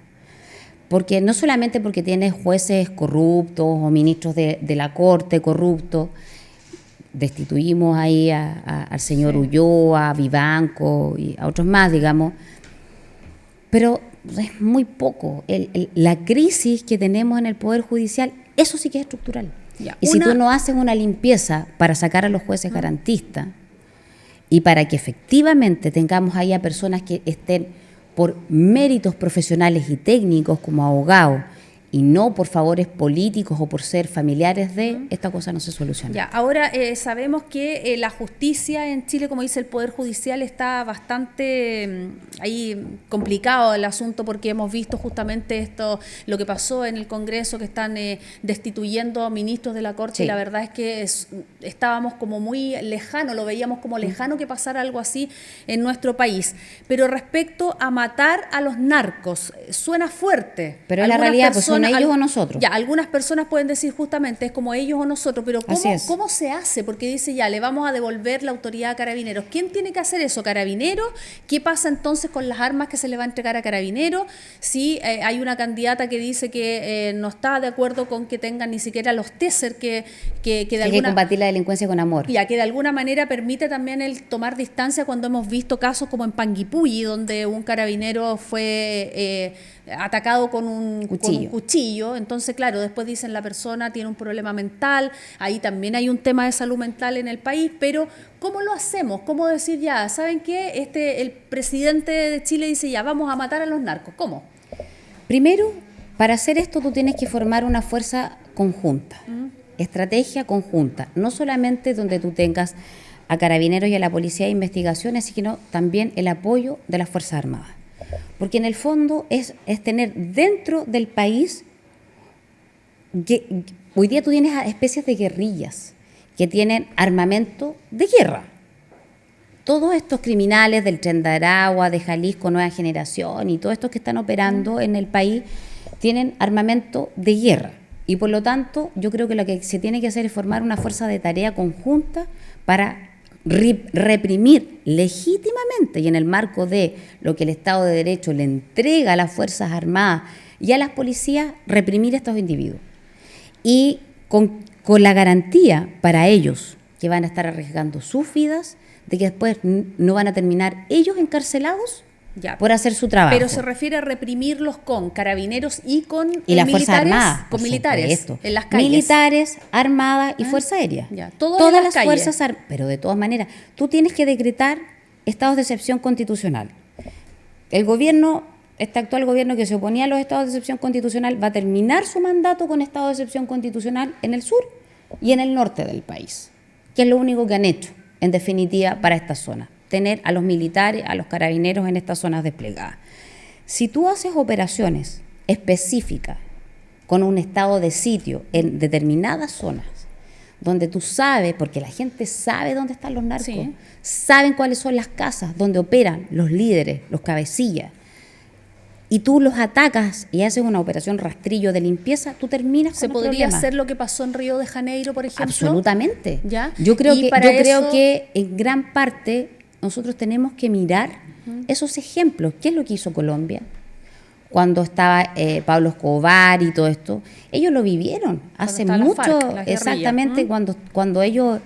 Porque no solamente porque tienes jueces corruptos o ministros de la Corte corruptos. Destituimos ahí al señor Ulloa, a Vivanco y a otros más, digamos, pero es muy poco. La crisis que tenemos en el Poder Judicial, eso sí que es estructural. Y si tú no haces una limpieza para sacar a los jueces garantistas y para que efectivamente tengamos ahí a personas que estén por méritos profesionales y técnicos como abogados, y no por favores políticos o por ser familiares de, esta cosa no se soluciona. Ya, ahora sabemos que la justicia en Chile, como dice el Poder Judicial, está bastante ahí complicado el asunto, porque hemos visto justamente esto, lo que pasó en el Congreso, que están destituyendo a ministros de la Corte, sí. Y la verdad es que estábamos como muy lejano, lo veíamos como lejano que pasara algo así en nuestro país. Pero respecto a matar a los narcos, suena fuerte. Pero es la realidad, pues son ellos o nosotros. Ya, algunas personas pueden decir justamente es como ellos o nosotros, pero ¿cómo se hace? Porque dice ya, le vamos a devolver la autoridad a Carabineros. ¿Quién tiene que hacer eso? ¿Carabineros? ¿Qué pasa entonces con las armas que se le va a entregar a Carabineros? Si hay una candidata que dice que no está de acuerdo con que tengan ni siquiera los TESER que de alguna... Hay que combatir la delincuencia con amor. Ya, que de alguna manera permite también el tomar distancia cuando hemos visto casos como en Panguipulli, donde un carabinero fue atacado con un cuchillo. Entonces, claro, después dicen la persona tiene un problema mental, ahí también hay un tema de salud mental en el país, pero ¿cómo lo hacemos? ¿Cómo decir ya, ¿saben qué? El presidente de Chile dice ya, vamos a matar a los narcos. ¿Cómo? Primero, para hacer esto tú tienes que formar una fuerza conjunta, estrategia conjunta, no solamente donde tú tengas a Carabineros y a la Policía de Investigaciones, sino también el apoyo de las Fuerzas Armadas. Porque en el fondo es tener dentro del país, hoy día tú tienes especies de guerrillas que tienen armamento de guerra. Todos estos criminales del Tren de Aragua, de Jalisco, Nueva Generación y todos estos que están operando en el país tienen armamento de guerra. Y por lo tanto, yo creo que lo que se tiene que hacer es formar una fuerza de tarea conjunta para reprimir legítimamente y en el marco de lo que el Estado de Derecho le entrega a las Fuerzas Armadas y a las policías, reprimir a estos individuos. Y con la garantía para ellos que van a estar arriesgando sus vidas, de que después no van a terminar ellos encarcelados por hacer su trabajo. Pero se refiere a reprimirlos con carabineros y con y las militares, Fuerzas Armadas, con militares supuesto. En las calles. Militares, armadas y Fuerza Aérea. Todas las fuerzas armadas. Pero de todas maneras, tú tienes que decretar estados de excepción constitucional. El gobierno, este actual gobierno que se oponía a los estados de excepción constitucional, va a terminar su mandato con estado de excepción constitucional en el sur y en el norte del país, que es lo único que han hecho, en definitiva, para esta zona. Tener a los militares, a los carabineros en estas zonas desplegadas. Si tú haces operaciones específicas con un estado de sitio en determinadas zonas, donde tú sabes, porque la gente sabe dónde están los narcos, saben cuáles son las casas donde operan los líderes, los cabecillas, y tú los atacas y haces una operación rastrillo de limpieza, tú terminas con los problemas. ¿Se podría hacer lo que pasó en Río de Janeiro, por ejemplo? Absolutamente. ¿Ya? Yo creo que en gran parte nosotros tenemos que mirar esos ejemplos. ¿Qué es lo que hizo Colombia? Cuando estaba Pablo Escobar y todo esto, ellos lo vivieron hace mucho, FARC, exactamente, cuando ellos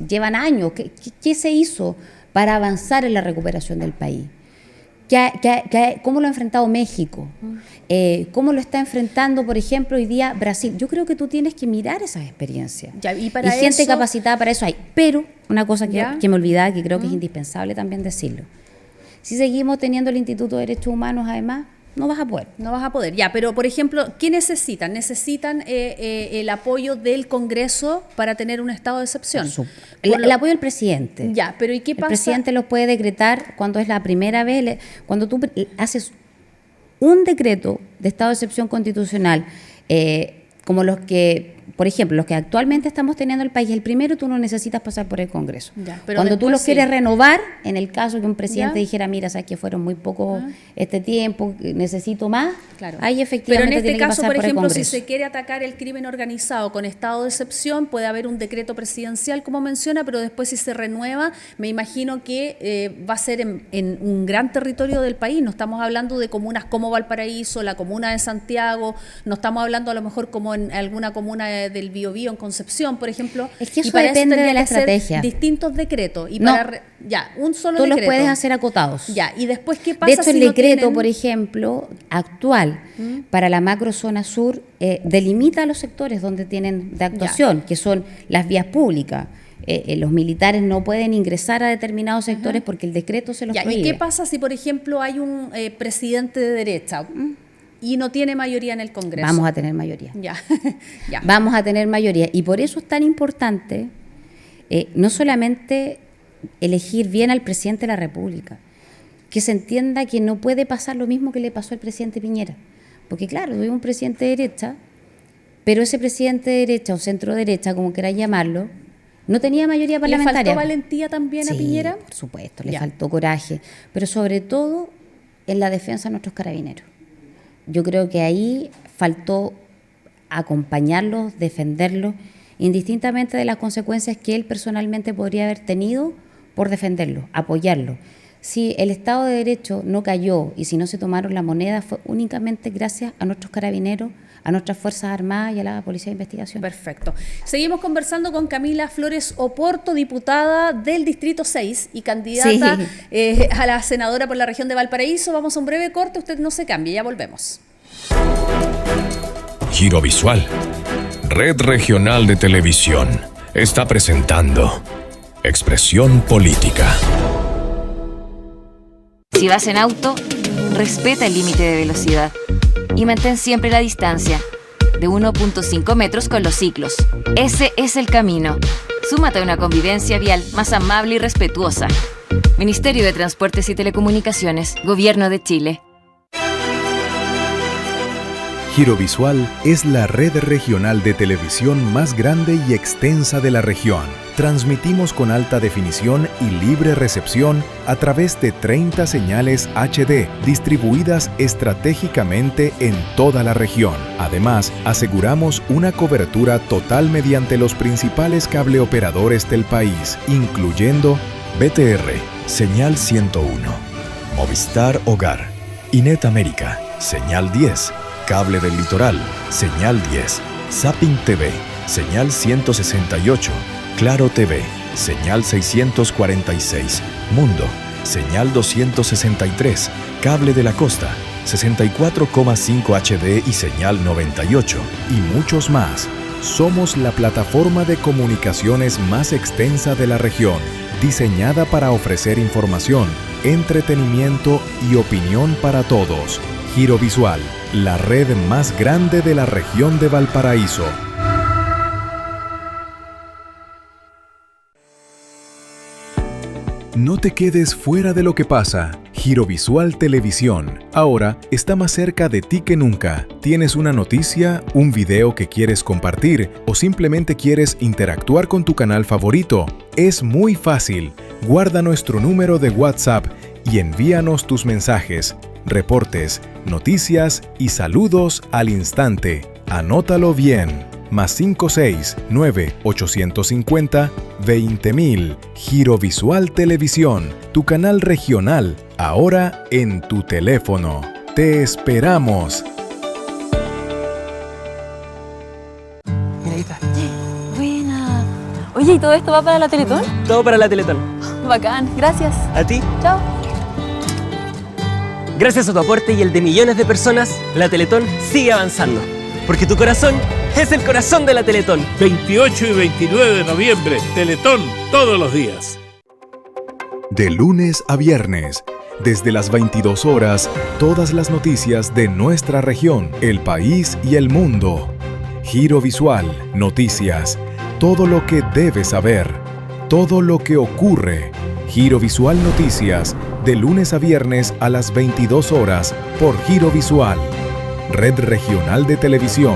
llevan años. ¿Qué se hizo para avanzar en la recuperación del país? ¿Cómo lo ha enfrentado México? ¿Cómo lo está enfrentando, por ejemplo, hoy día Brasil? Yo creo que tú tienes que mirar esas experiencias. Y gente capacitada para eso hay. Pero una cosa que me olvidaba, que creo que es indispensable también decirlo. Si seguimos teniendo el Instituto de Derechos Humanos, además, no vas a poder. No vas a poder, ya, pero por ejemplo, ¿qué necesitan? Necesitan el apoyo del Congreso para tener un estado de excepción. El apoyo del presidente. Ya, pero ¿y qué pasa? El presidente los puede decretar cuando es la primera vez, cuando tú haces un decreto de estado de excepción constitucional, como los que, por ejemplo, los que actualmente estamos teniendo en el país, el primero tú no necesitas pasar por el Congreso. Ya, pero cuando tú los quieres renovar, en el caso que un presidente dijera, mira, sabes que fueron muy pocos este tiempo, necesito más, ahí efectivamente pero en este caso, por ejemplo, si se se quiere atacar el crimen organizado con estado de excepción, puede haber un decreto presidencial, como menciona, pero después si se renueva, me imagino que va a ser en un gran territorio del país. No estamos hablando de comunas como Valparaíso, la comuna de Santiago, no estamos hablando a lo mejor como en alguna comuna del Biobío, en Concepción, por ejemplo. Es que eso depende de la estrategia. Distintos decretos. Y un solo decreto. Tú los puedes hacer acotados. Ya, y después, ¿qué pasa? De hecho, el decreto, por ejemplo, actual para la macrozona sur, delimita los sectores donde tienen de actuación, que son las vías públicas. Los militares no pueden ingresar a determinados sectores porque el decreto se los prohíbe. ¿Y qué pasa si, por ejemplo, hay un presidente de derecha y no tiene mayoría en el Congreso? Vamos a tener mayoría. Ya. Vamos a tener mayoría. Y por eso es tan importante no solamente elegir bien al presidente de la República, que se entienda que no puede pasar lo mismo que le pasó al presidente Piñera. Porque claro, tuvimos un presidente de derecha, pero ese presidente de derecha o centro derecha, como queráis llamarlo, no tenía mayoría parlamentaria. ¿Le faltó valentía también a Piñera? Por supuesto, le faltó coraje, pero sobre todo en la defensa de nuestros carabineros. Yo creo que ahí faltó acompañarlos, defenderlos, indistintamente de las consecuencias que él personalmente podría haber tenido por defenderlo, apoyarlo. Si el Estado de Derecho no cayó y si no se tomaron la moneda, fue únicamente gracias a nuestros carabineros, a nuestras Fuerzas Armadas y a la Policía de Investigación. Perfecto. Seguimos conversando con Camila Flores Oporto, diputada del Distrito 6 y candidata a la senadora por la región de Valparaíso. Vamos a un breve corte, usted no se cambie, ya volvemos. Giro Visual, Red Regional de Televisión, está presentando Expresión Política. Si vas en auto, respeta el límite de velocidad y mantén siempre la distancia de 1.5 metros con los ciclos. Ese es el camino. Súmate a una convivencia vial más amable y respetuosa. Ministerio de Transportes y Telecomunicaciones, Gobierno de Chile. Giro Visual es la red regional de televisión más grande y extensa de la región. Transmitimos con alta definición y libre recepción a través de 30 señales HD distribuidas estratégicamente en toda la región. Además, aseguramos una cobertura total mediante los principales cableoperadores del país, incluyendo BTR, Señal 101, Movistar Hogar, Inet América, Señal 10, Cable del Litoral, Señal 10, Zapping TV, Señal 168, Claro TV, Señal 646, Mundo, Señal 263, Cable de la Costa, 64,5 HD y Señal 98, y muchos más. Somos la plataforma de comunicaciones más extensa de la región, diseñada para ofrecer información, entretenimiento y opinión para todos. Giro Visual, la red más grande de la región de Valparaíso. No te quedes fuera de lo que pasa. Giro Visual Televisión. Ahora está más cerca de ti que nunca. ¿Tienes una noticia, un video que quieres compartir o simplemente quieres interactuar con tu canal favorito? Es muy fácil. Guarda nuestro número de WhatsApp y envíanos tus mensajes, reportes, noticias y saludos al instante. Anótalo bien. +56 9 850 20000. Giro Visual Televisión, tu canal regional, ahora en tu teléfono. Te esperamos. Mira, ahí está. Buena. Oye, ¿y todo esto va para la Teletón? Todo para la Teletón. Bacán, gracias. ¿A ti? Chao. Gracias a tu aporte y el de millones de personas, la Teletón sigue avanzando. Porque tu corazón es el corazón de la Teletón. 28 y 29 de noviembre, Teletón, todos los días. De lunes a viernes, desde las 22 horas, todas las noticias de nuestra región, el país y el mundo. Giro Visual, noticias, todo lo que debes saber, todo lo que ocurre. Giro Visual Noticias, de lunes a viernes a las 22 horas por Giro Visual, Red Regional de Televisión.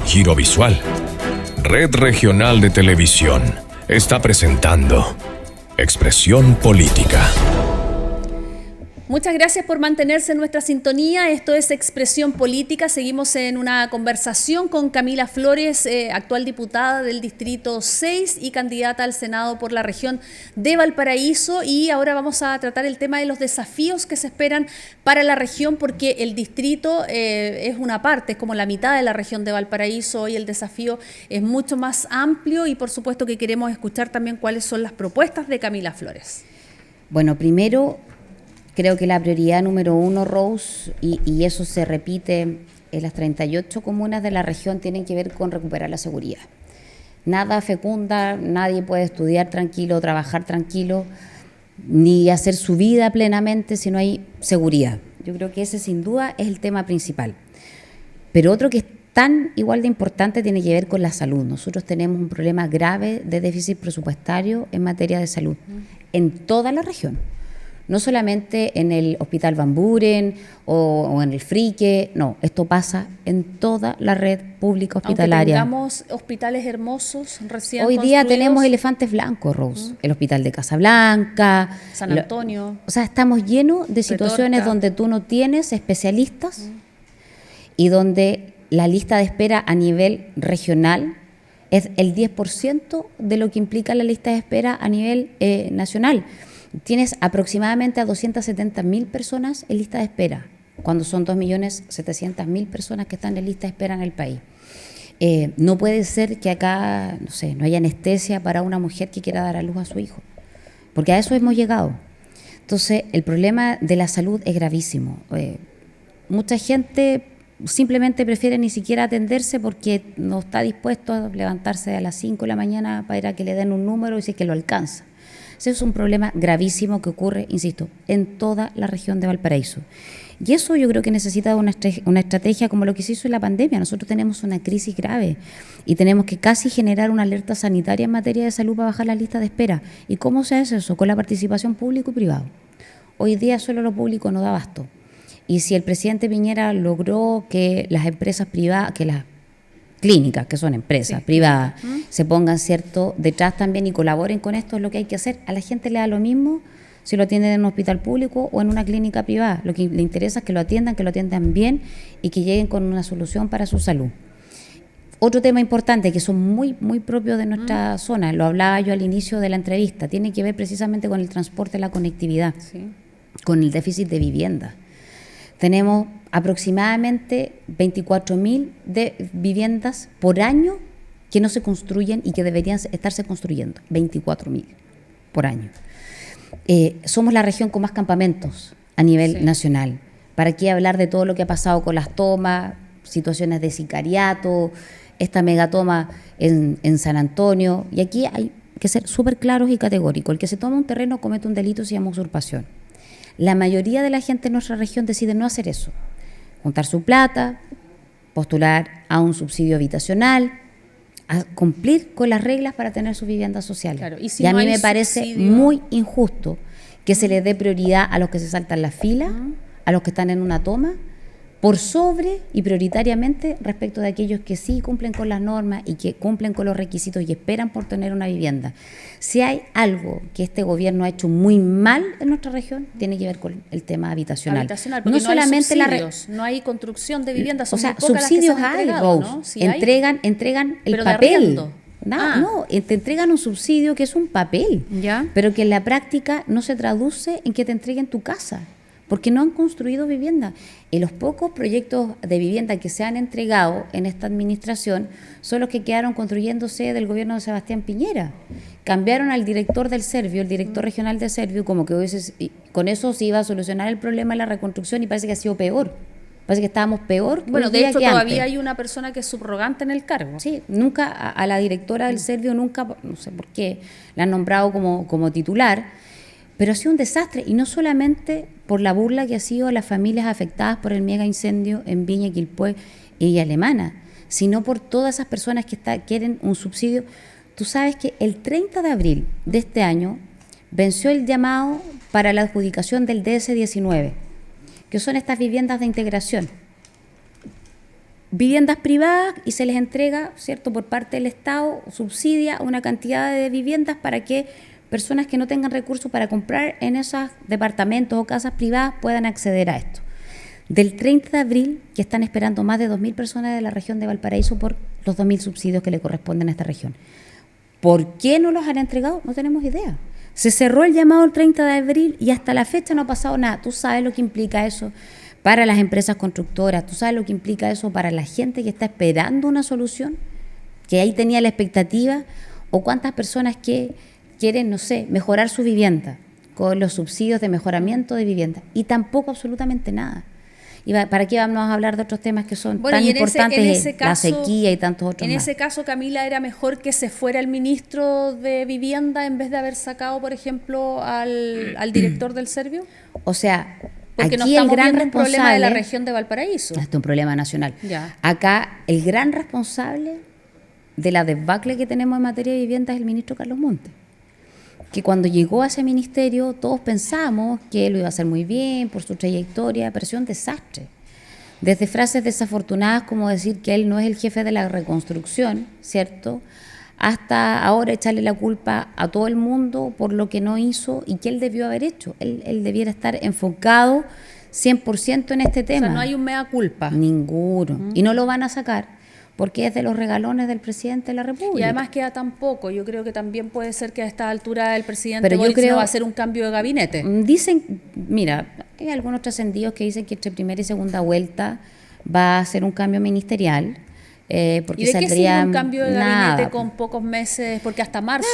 Giro Visual, Red Regional de Televisión, está presentando Expresión Política. Muchas gracias por mantenerse en nuestra sintonía. Esto es Expresión Política. Seguimos en una conversación con Camila Flores, actual diputada del Distrito 6 y candidata al Senado por la región de Valparaíso. Y ahora vamos a tratar el tema de los desafíos que se esperan para la región, porque el distrito es una parte, es como la mitad de la región de Valparaíso. Hoy el desafío es mucho más amplio y por supuesto que queremos escuchar también cuáles son las propuestas de Camila Flores. Bueno, primero, creo que la prioridad número uno, Rose, y eso se repite en las 38 comunas de la región, tienen que ver con recuperar la seguridad. Nada fecunda, nadie puede estudiar tranquilo, trabajar tranquilo, ni hacer su vida plenamente si no hay seguridad. Yo creo que ese sin duda es el tema principal. Pero otro que es tan igual de importante tiene que ver con la salud. Nosotros tenemos un problema grave de déficit presupuestario en materia de salud en toda la región. No solamente en el Hospital Van Buren o en el Frique, no, esto pasa en toda la red pública hospitalaria. Aunque tengamos hospitales hermosos recién Hoy día construidos. tenemos elefantes blancos, Rose, el Hospital de Casablanca, San Antonio. O sea, estamos llenos de situaciones Retorta. donde tú no tienes especialistas y donde la lista de espera a nivel regional es el 10% de lo que implica la lista de espera a nivel nacional. Tienes aproximadamente a 270.000 personas en lista de espera, cuando son 2.700.000 personas que están en lista de espera en el país. No puede ser que acá, no sé, no haya anestesia para una mujer que quiera dar a luz a su hijo, porque a eso hemos llegado. Entonces, el problema de la salud es gravísimo. Mucha gente simplemente prefiere ni siquiera atenderse porque no está dispuesto a levantarse a las 5 de la mañana para ir a que le den un número y si es que lo alcanza. Ese es un problema gravísimo que ocurre, insisto, en toda la región de Valparaíso. Y eso yo creo que necesita una estrategia como lo que se hizo en la pandemia. Nosotros tenemos una crisis grave y tenemos que casi generar una alerta sanitaria en materia de salud para bajar la lista de espera. ¿Y cómo se hace eso? Con la participación público y privado. Hoy día solo lo público no da abasto. Y si el presidente Piñera logró que las empresas privadas, que las clínicas, que son empresas privadas, se pongan detrás también y colaboren con esto, es lo que hay que hacer. A la gente le da lo mismo si lo atienden en un hospital público o en una clínica privada. Lo que le interesa es que lo atiendan bien y que lleguen con una solución para su salud. Otro tema importante que son muy, muy propios de nuestra zona, lo hablaba yo al inicio de la entrevista, tiene que ver precisamente con el transporte, la conectividad, con el déficit de vivienda. Tenemos aproximadamente 24.000 de viviendas por año que no se construyen y que deberían estarse construyendo. 24.000 por año. Somos la región con más campamentos a nivel nacional. ¿Para qué hablar de todo lo que ha pasado con las tomas, situaciones de sicariato, esta megatoma en San Antonio? Y aquí hay que ser súper claros y categóricos. El que se toma un terreno comete un delito, se llama usurpación. La mayoría de la gente en nuestra región decide no hacer eso. Juntar su plata, postular a un subsidio habitacional, a cumplir con las reglas para tener su vivienda social. Claro, y a mí me parece muy injusto que se le dé prioridad a los que se saltan la fila, a los que están en una toma, por sobre y prioritariamente respecto de aquellos que sí cumplen con las normas y que cumplen con los requisitos y esperan por tener una vivienda. Si hay algo que este gobierno ha hecho muy mal en nuestra región, tiene que ver con el tema habitacional. Porque no solamente hay subsidios, no hay construcción de viviendas, son o sea, muy pocas subsidios las que se han hay, entregado, Rose, ¿no? Sí entregan el pero de papel. arriendo. No, te entregan un subsidio que es un papel, pero que en la práctica no se traduce en que te entreguen tu casa, porque no han construido vivienda. Y los pocos proyectos de vivienda que se han entregado en esta administración son los que quedaron construyéndose del gobierno de Sebastián Piñera. Cambiaron al director del Servio, el director regional de Servio, como que con eso se iba a solucionar el problema de la reconstrucción y parece que ha sido peor. Parece que estábamos peor. Bueno, de hecho que todavía antes. hay una persona que es subrogante en el cargo. Sí, nunca a la directora del Servio, nunca, no sé por qué, la han nombrado como titular, pero ha sido un desastre, y no solamente por la burla que ha sido a las familias afectadas por el mega incendio en Viña, Quilpué y Villa Alemana, sino por todas esas personas que quieren un subsidio. Tú sabes que el 30 de abril de este año venció el llamado para la adjudicación del DS-19, que son estas viviendas de integración. Viviendas privadas, y se les entrega, ¿cierto?, por parte del Estado, subsidia una cantidad de viviendas para que personas que no tengan recursos para comprar en esos departamentos o casas privadas puedan acceder a esto. Del 30 de abril, que están esperando más de 2.000 personas de la región de Valparaíso por los 2.000 subsidios que le corresponden a esta región. ¿Por qué no los han entregado? No tenemos idea. Se cerró el llamado el 30 de abril y hasta la fecha no ha pasado nada. Tú sabes lo que implica eso para las empresas constructoras, tú sabes lo que implica eso para la gente que está esperando una solución, que ahí tenía la expectativa, o cuántas personas que quieren, no sé, mejorar su vivienda con los subsidios de mejoramiento de vivienda, y tampoco absolutamente nada. ¿Y para qué vamos a hablar de otros temas que son tan importantes, la sequía y tantos otros más? En ese caso, Camila, ¿era mejor que se fuera el ministro de Vivienda en vez de haber sacado, por ejemplo, al director del Servio? O sea, porque aquí el gran responsable... un problema de la región de Valparaíso. Esto es un problema nacional. Ya. Acá, el gran responsable de la debacle que tenemos en materia de vivienda es el ministro Carlos Montes, que cuando llegó a ese ministerio todos pensamos que él lo iba a hacer muy bien por su trayectoria, pero ha sido un desastre. Desde frases desafortunadas como decir que él no es el jefe de la reconstrucción, ¿cierto?, hasta ahora echarle la culpa a todo el mundo por lo que no hizo y que él debió haber hecho. Él debiera estar enfocado 100% en este tema. O sea, no hay un mea culpa. Ninguno. Y no lo van a sacar, porque es de los regalones del presidente de la República. Y además queda tan poco. Yo creo que también puede ser que a esta altura el presidente Boric no va a hacer un cambio de gabinete. Dicen, mira, hay algunos trascendidos que dicen que entre primera y segunda vuelta va a hacer un cambio ministerial. Porque ¿y de qué sirve un cambio de gabinete con pocos meses? Porque hasta marzo.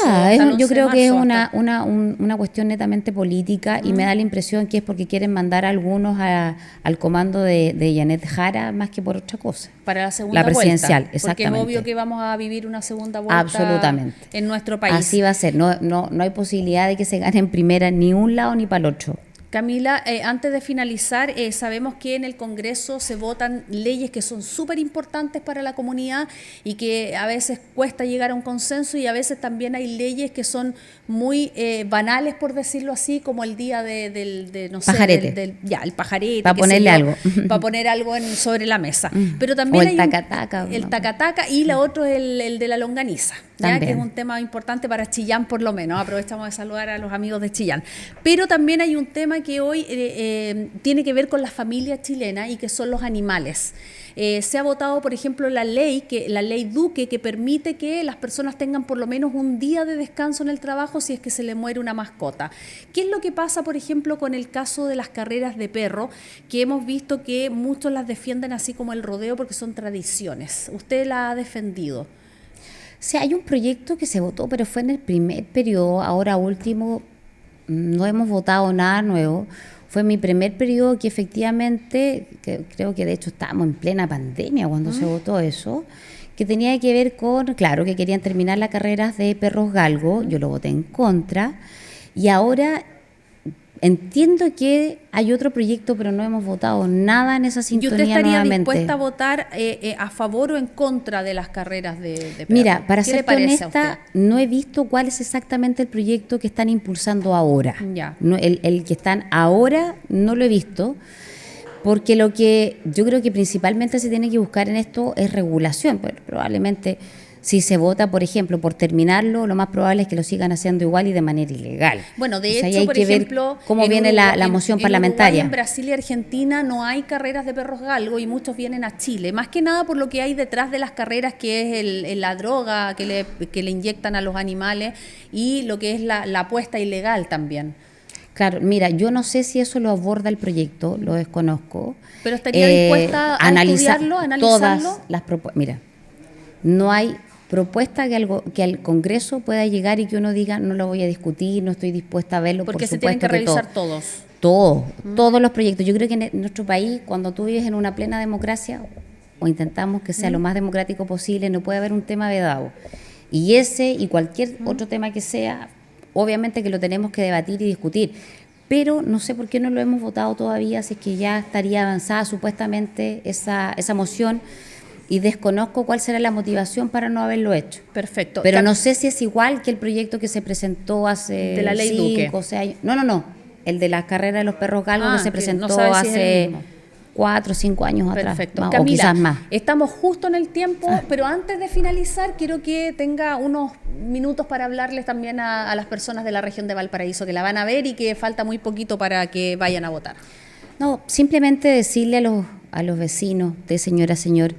Yo creo que es una cuestión netamente política y me da la impresión que es porque quieren mandar a algunos al comando de Janet Jara más que por otra cosa. Para la segunda vuelta. La presidencial, vuelta, exactamente. Porque es obvio que vamos a vivir una segunda vuelta. Absolutamente. En nuestro país. Así va a ser. No hay posibilidad de que se gane en primera ni un lado ni para el otro. Camila, antes de finalizar, sabemos que en el Congreso se votan leyes que son súper importantes para la comunidad y que a veces cuesta llegar a un consenso, y a veces también hay leyes que son muy banales, por decirlo así, como el día del no sé, pajarete. El pajarete. Para ponerle algo. Para poner algo sobre la mesa. Pero también o el tacataca. El tacataca, y la otro es el de la longaniza, ¿ya? Que es un tema importante para Chillán, por lo menos. Aprovechamos de saludar a los amigos de Chillán. Pero también hay un tema que hoy tiene que ver con la familia chilena y que son los animales. Se ha votado, por ejemplo, la ley Duque, que permite que las personas tengan por lo menos un día de descanso en el trabajo si es que se le muere una mascota. ¿Qué es lo que pasa, por ejemplo, con el caso de las carreras de perro, que hemos visto que muchos las defienden así como el rodeo porque son tradiciones? ¿Usted la ha defendido? Sí, hay un proyecto que se votó, pero fue en el primer periodo. Ahora último no hemos votado nada nuevo. Fue mi primer periodo que efectivamente, que creo que de hecho estábamos en plena pandemia cuando se votó eso, que tenía que ver con, claro, que querían terminar las carreras de perros galgo. Yo lo voté en contra, y ahora entiendo que hay otro proyecto, pero no hemos votado nada en esa sintonía. ¿Y usted estaría nuevamente dispuesta a votar a favor o en contra de las carreras de perros? Mira, para ser honesta, no he visto cuál es exactamente el proyecto que están impulsando ahora. Ya. No, el que están ahora no lo he visto, porque lo que yo creo que principalmente se tiene que buscar en esto es regulación. Pero probablemente si se vota, por ejemplo, por terminarlo, lo más probable es que lo sigan haciendo igual y de manera ilegal. Bueno, de hecho, hay por que ejemplo, ver cómo viene Uruguay, la moción en parlamentaria. Uruguay, en Brasil y Argentina no hay carreras de perros galgo y muchos vienen a Chile, más que nada por lo que hay detrás de las carreras, que es la droga que le inyectan a los animales y lo que es la apuesta ilegal también. Claro, mira, yo no sé si eso lo aborda el proyecto, lo desconozco. Pero estaría dispuesta a estudiarlo, a analizarlo. Todas las propuestas. Mira, no hay propuesta que al Congreso pueda llegar y que uno diga no lo voy a discutir, no estoy dispuesta a verlo. Porque por se tienen que revisar todos los proyectos. Yo creo que en nuestro país, cuando tú vives en una plena democracia, o intentamos que sea lo más democrático posible, no puede haber un tema vedado. Y ese y cualquier otro tema que sea, obviamente que lo tenemos que debatir y discutir. Pero no sé por qué no lo hemos votado todavía, si es que ya estaría avanzada supuestamente esa moción. Y desconozco cuál será la motivación para no haberlo hecho. Perfecto. Pero no sé si es igual que el proyecto que se presentó hace de la ley 5 o 6 años. No. El de la carrera de los perros galgos que se presentó no sabe hace... si es el mismo. 4 o 5 años Perfecto. atrás, Camila, o quizás más. Estamos justo en el tiempo, pero antes de finalizar quiero que tenga unos minutos para hablarles también a las personas de la región de Valparaíso que la van a ver y que falta muy poquito para que vayan a votar. No, simplemente decirle a los vecinos de Señora Señor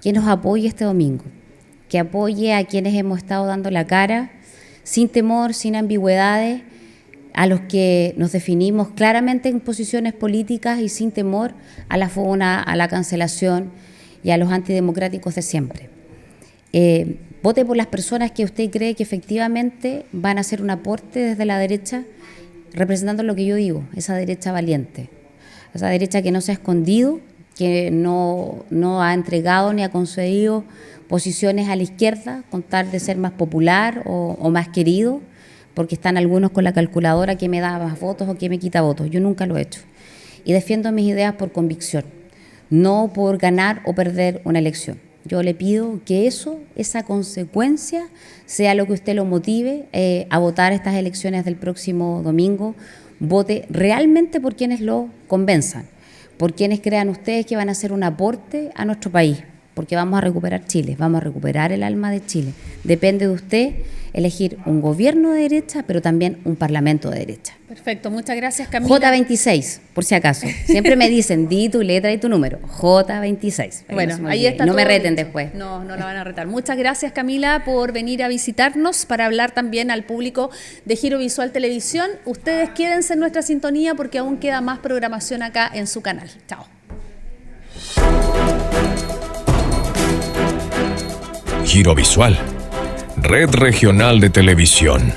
que nos apoye este domingo, que apoye a quienes hemos estado dando la cara, sin temor, sin ambigüedades, a los que nos definimos claramente en posiciones políticas y sin temor a la funa, a la cancelación y a los antidemocráticos de siempre. Vote por las personas que usted cree que efectivamente van a hacer un aporte desde la derecha, representando lo que yo digo, esa derecha valiente, esa derecha que no se ha escondido, que no ha entregado ni ha concedido posiciones a la izquierda con tal de ser más popular o más querido, porque están algunos con la calculadora que me da más votos o que me quita votos. Yo nunca lo he hecho. Y defiendo mis ideas por convicción, no por ganar o perder una elección. Yo le pido que esa consecuencia, sea lo que usted lo motive a votar estas elecciones del próximo domingo, vote realmente por quienes lo convenzan, por quienes crean ustedes que van a hacer un aporte a nuestro país, porque vamos a recuperar Chile, vamos a recuperar el alma de Chile. Depende de usted elegir un gobierno de derecha, pero también un parlamento de derecha. Perfecto, muchas gracias, Camila. J26, por si acaso. Siempre me dicen, di tu letra y tu número. J26. Bueno, ahí está. No me reten dicho. después. No la van a retar. Muchas gracias, Camila, por venir a visitarnos, para hablar también al público de Giro Visual Televisión. Ustedes quédense en nuestra sintonía porque aún queda más programación acá en su canal. Chao. Giro Visual, Red Regional de Televisión.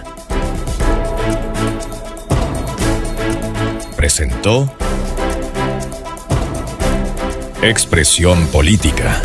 Presentó Expresión Política.